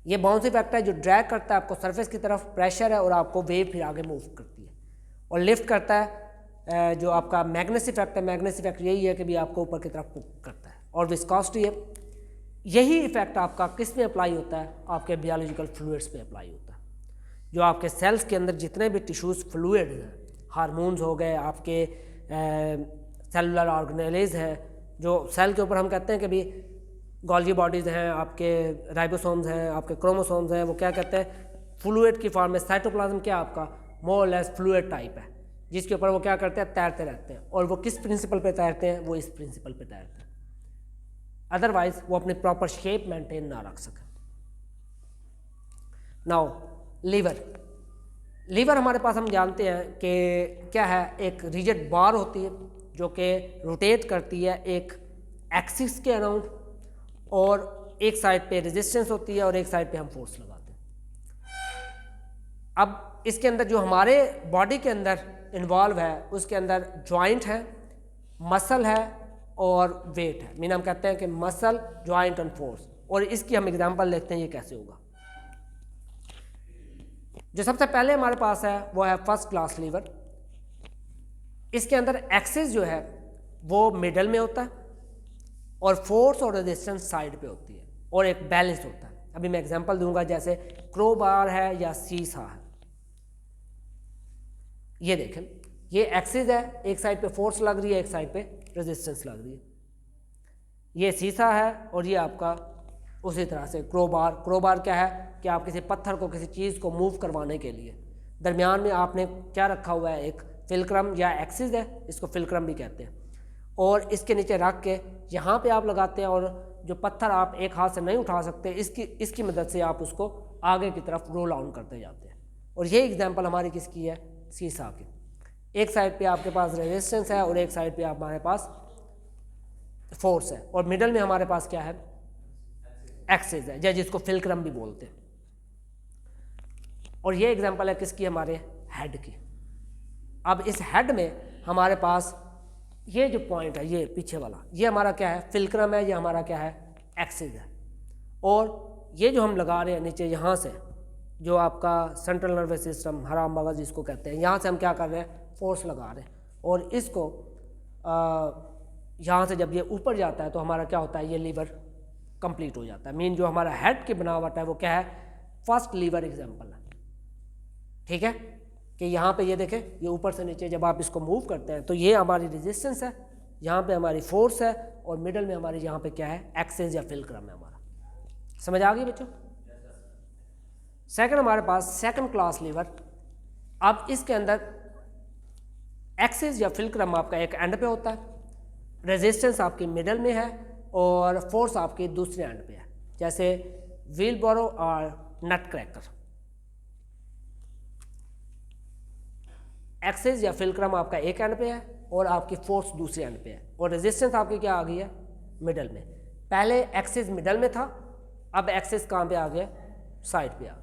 ये बाउंसी इफेक्ट है जो ड्रैग करता है आपको सरफेस की तरफ, प्रेशर है और आपको वेव फिर आगे मूव करती है। और लिफ्ट करता है जो आपका मैग्नेस इफेक्ट है, मैग्नेस इफेक्ट यही है कि भी आपको ऊपर की तरफ पुश करता है। और विस्कोसिटी है, यही इफेक्ट आपका किस में अप्लाई होता है, आपके बायोलॉजिकल फ्लूइड्स पे अप्लाई होता है। जो आपके सेल्स के अंदर जितने भी टिश्यूज़ फ्लूइड हैं, हार्मोन्स हो गए, आपके सेलुलर ऑर्गेनेल्स हैं, जो सेल के ऊपर हम कहते हैं कि भी गोल्गी बॉडीज़ हैं, आपके राइबोसोम्स हैं, आपके क्रोमोसोम्स हैं, वो क्या कहते हैं फ्लूइड की फॉर्म में। साइटोप्लाज्म क्या आपका मोर लेस फ्लूइड टाइप है, जिसके ऊपर वो क्या करते हैं, तैरते रहते हैं। और वो किस प्रिंसिपल पे तैरते हैं, वो इस प्रिंसिपल पे तैरते हैं, अदरवाइज वो अपनी प्रॉपर शेप मेंटेन ना रख सकें। नाउ लीवर हमारे पास हम जानते हैं कि क्या है, एक रिजिड बार होती है जो कि रोटेट करती है एक एक्सिस के अराउंड, और एक साइड पे रेजिस्टेंस होती है और एक साइड पे हम फोर्स लगाते हैं। अब इसके अंदर जो हमारे बॉडी के अंदर इन्वॉल्व है उसके अंदर जॉइंट है, मसल है और वेट है। मीन हम कहते हैं कि मसल, जॉइंट एंड फोर्स। और इसकी हम एग्जांपल लेते हैं ये कैसे होगा। जो सबसे पहले हमारे पास है वो है फर्स्ट क्लास लीवर। इसके अंदर एक्सिस जो है वो मिडल में होता है और फोर्स और रेजिस्टेंस साइड पे होती है, और एक बैलेंस होता है। अभी मैं एग्जांपल दूंगा, जैसे क्रो बार है या सीसा है। ये देखें, ये एक्सिस है, एक साइड पे फोर्स लग रही है, एक साइड पे रेजिस्टेंस लग रही है। ये सीसा है और ये आपका उसी तरह से क्रो बार क्या है कि आप किसी पत्थर को, किसी चीज़ को मूव करवाने के लिए दरमियान में आपने क्या रखा हुआ है, एक फिलक्रम या एक्सिस है, इसको फिलक्रम भी कहते हैं, और इसके नीचे रख के यहाँ पे आप लगाते हैं, और जो पत्थर आप एक हाथ से नहीं उठा सकते, इसकी मदद से आप उसको आगे की तरफ रोल ऑन करते जाते हैं। और ये एग्जांपल हमारी किसकी है, सीसा की। एक साइड पे आपके पास रेजिस्टेंस है और एक साइड पे हमारे पास फोर्स है, और मिडल में हमारे पास क्या है, एक्सिस है, या जिसको फिलक्रम भी बोलते हैं। और ये एग्जांपल है किसकी, हमारे हेड की। अब इस हेड में हमारे पास ये जो पॉइंट है, ये पीछे वाला, ये हमारा क्या है, फिलक्रम है, ये हमारा क्या है, एक्सिस है। और ये जो हम लगा रहे हैं नीचे यहाँ से, जो आपका सेंट्रल नर्वस सिस्टम, हराम मगज जिसको कहते हैं, यहाँ से हम क्या कर रहे हैं, फोर्स लगा रहे हैं। और इसको यहाँ से जब ये ऊपर जाता है तो हमारा क्या होता है, ये लीवर कंप्लीट हो जाता है। मीन जो हमारा हेड की बनावट है वो क्या है, फर्स्ट लीवर एग्जाम्पल है। ठीक है, कि यहाँ पे ये देखें, ये ऊपर से नीचे जब आप इसको मूव करते हैं तो ये हमारी रेजिस्टेंस है, यहाँ पे हमारी फोर्स है, और मिडल में हमारी यहाँ पे क्या है, एक्सिस या फिलक्रम है हमारा। समझ आ गई बच्चों। सेकंड हमारे पास सेकंड क्लास लीवर। अब इसके अंदर एक्सिस या फिलक्रम आपका एक एंड पे होता है, रेजिस्टेंस आपकी मिडल में है, और फोर्स आपकी दूसरे एंड पे है, जैसे व्हील बोरो और नट क्रैकर। एक्सिस या फिलक्रम आपका एक एंड पे है और आपकी फोर्स दूसरे एंड पे है, और रेजिस्टेंस आपकी क्या आ गई है, मिडल में। पहले एक्सिस मिडल में था, अब एक्सिस कहाँ पे आ गया, साइड पे आ गया।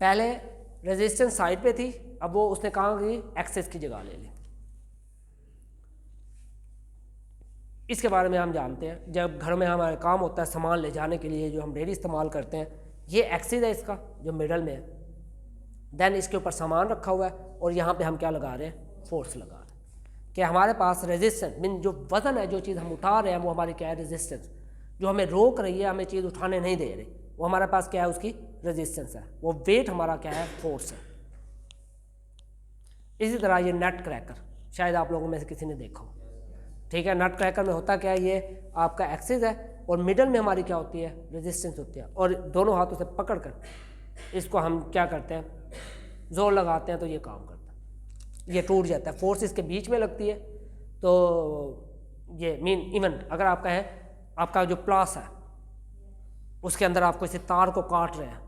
पहले रेजिस्टेंस साइड पे थी, अब वो उसने कहाँ गई, एक्सिस की जगह ले ली। इसके बारे में हम जानते हैं, जब घर में हमारे काम होता है सामान ले जाने के लिए जो हम रेडी इस्तेमाल करते हैं, ये एक्सिस है इसका जो मिडल में है, देन इसके ऊपर सामान रखा हुआ है, और यहाँ पे हम क्या लगा रहे हैं, फोर्स लगा रहे हैं। कि हमारे पास रेजिस्टेंस मीन जो वजन है, जो चीज़ हम उठा रहे हैं वो हमारी क्या है, रेजिस्टेंस। जो हमें रोक रही है, हमें चीज़ उठाने नहीं दे रही, वो हमारे पास क्या है, उसकी रेजिस्टेंस है। वो वेट हमारा क्या है, फोर्स है। इसी तरह ये नट क्रैकर, शायद आप लोगों में से किसी ने देखा हो। ठीक है, नट क्रैकर में होता क्या है, ये आपका एक्सिस है और मिडल में हमारी क्या होती है, रेजिस्टेंस होती है, और दोनों हाथों से पकड़ कर इसको हम क्या करते हैं, जोर लगाते हैं तो ये काम करता है, ये टूट जाता है। फोर्स इसके बीच में लगती है, तो ये मीन इवन अगर आपका है, आपका जो प्लास है उसके अंदर आप किसी तार को काट रहे हैं,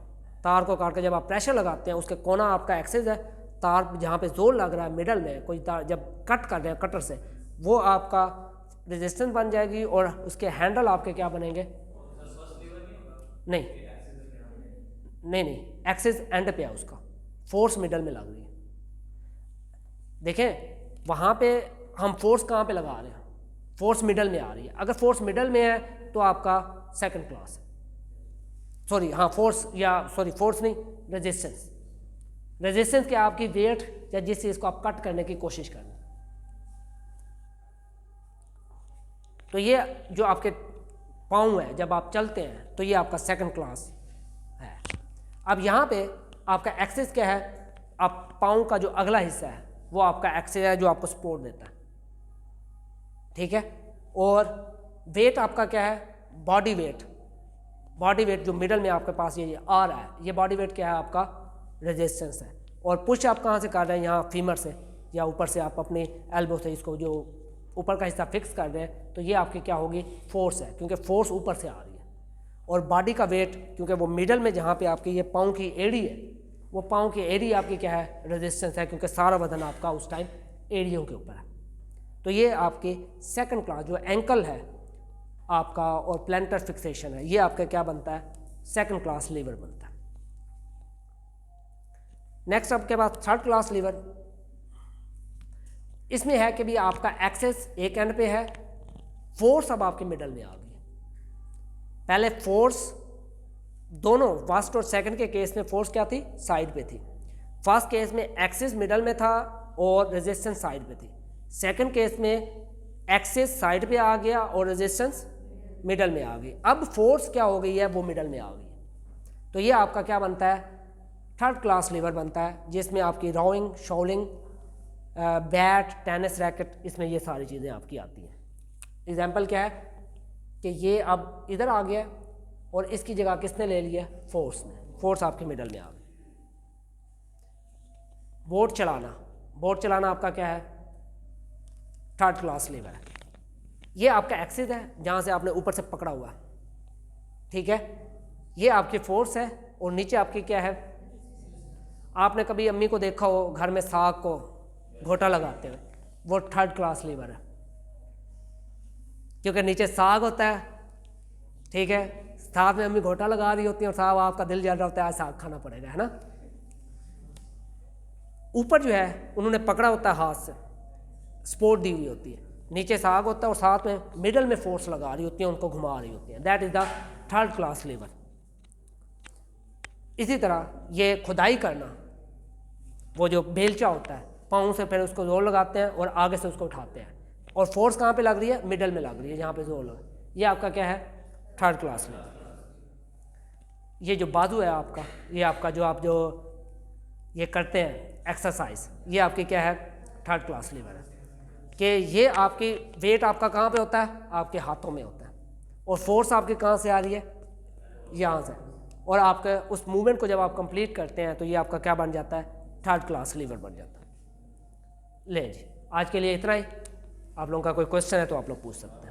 तार को काट के जब आप प्रेशर लगाते हैं, उसके कोना आपका एक्सिस है, तार जहाँ पे जोर लग रहा है मिडल में, कोई तार जब कट कर रहे हैं कटर से, वो आपका रेजिस्टेंस बन जाएगी, और उसके हैंडल आपके क्या बनेंगे, नहीं नहीं नहीं, एक्सिस एंड पे है उसका, फोर्स मिडल में लग रही है। देखें वहाँ पे हम फोर्स कहाँ पे लगा रहे हैं, फोर्स मिडल में आ रही है। अगर फोर्स मिडल में है तो आपका सेकंड क्लास है, सॉरी हाँ फोर्स, या सॉरी फोर्स नहीं, रेजिस्टेंस। रेजिस्टेंस क्या, आपकी वेट या जिस चीज़ को आप कट करने की कोशिश कर रहे हैं। तो ये जो आपके पाँव है, जब आप चलते हैं तो ये आपका सेकंड क्लास है। अब यहाँ पे आपका एक्सिस क्या है, आप पाँव का जो अगला हिस्सा है वो आपका एक्सिस है, जो आपको सपोर्ट देता है। ठीक है, और वेट आपका क्या है, बॉडी वेट। बॉडी वेट जो मिडल में आपके पास ये आ रहा है, ये बॉडी वेट क्या है, आपका रेजिस्टेंस है। और पुश आप कहाँ से कर रहे हैं, यहाँ फीमर से या ऊपर से आप अपनी एल्बो से इसको जो ऊपर का हिस्सा फिक्स कर रहे हैं, तो ये आपकी क्या होगी, फोर्स है, क्योंकि फोर्स ऊपर से आ रही है। और बॉडी का वेट, क्योंकि वो मिडल में जहाँ पे आपकी ये पाँव की एड़ी है, वो पाँव की एड़ी आपकी क्या है, रेजिस्टेंस है, क्योंकि सारा वजन आपका उस टाइम एड़ियों के ऊपर है। तो ये आपकी सेकंड क्लास जो एंकल है आपका और प्लेंटर फिक्सेशन है, ये आपका क्या बनता है, सेकंड क्लास लीवर बनता है। नेक्स्ट आपके पास थर्ड क्लास लीवर। इसमें है कि भी आपका एक्सेस एक एंड पे है, फोर्स अब आपके मिडल में आ गई। पहले फोर्स दोनों फर्स्ट और सेकंड के केस में फोर्स क्या थी, साइड पे थी। फर्स्ट केस में एक्सिस मिडल में था और रेजिस्टेंस साइड पे थी। सेकंड केस में एक्सिस साइड पे आ गया और रेजिस्टेंस मिडल में आ गई। अब फोर्स क्या हो गई है, वो मिडल में आ गई। तो ये आपका क्या बनता है, थर्ड क्लास लीवर बनता है, जिसमें आपकी रोइंग, शॉलिंग, बैट, टेनिस रैकेट, इसमें ये सारी चीज़ें आपकी आती हैं। एग्जाम्पल क्या है कि ये अब इधर आ गया और इसकी जगह किसने ले लिया, फोर्स ने। फोर्स आपके मिडल में आ गई। बोट चलाना आपका क्या है, थर्ड क्लास लीवर है। ये आपका एक्सिस है जहाँ से आपने ऊपर से पकड़ा हुआ है, ठीक है। ये आपकी फोर्स है और नीचे आपकी क्या है, आपने कभी अम्मी को देखा हो घर में साग को घोटा लगाते हुए, वो थर्ड क्लास लीवर है, क्योंकि नीचे साग होता है, ठीक है, साथ में अम्मी घोटा लगा रही होती है और साहब आपका दिल जल रहा होता है आज साग खाना पड़ेगा, है ना। ऊपर जो है उन्होंने पकड़ा होता है हाथ से, सपोर्ट दी हुई होती है, नीचे साग होता है और साथ में मिडल में फोर्स लगा रही होती है, उनको घुमा रही होती है, that is the third class lever. इसी तरह ये खुदाई करना, वो जो बेलचा होता है पाँव से फिर उसको जोर लगाते हैं और आगे से उसको उठाते हैं और फोर्स कहाँ पे लग रही है, मिडल में लग रही है जहाँ पे जोर लगा, ये आपका क्या है, थर्ड क्लास लीवर। ये जो बाजू है आपका, ये आपका जो आप जो ये करते हैं एक्सरसाइज, ये आपकी क्या है, थर्ड क्लास लीवर है, कि ये आपकी वेट आपका कहाँ पे होता है, आपके हाथों में होता है और फोर्स आपकी कहाँ से आ रही है, यहाँ से, और आपके उस मूवमेंट को जब आप कंप्लीट करते हैं तो ये आपका क्या बन जाता है, थर्ड क्लास लीवर बन जाता है। ले जी, आज के लिए इतना ही। आप लोगों का कोई क्वेश्चन है तो आप लोग पूछ सकते हैं।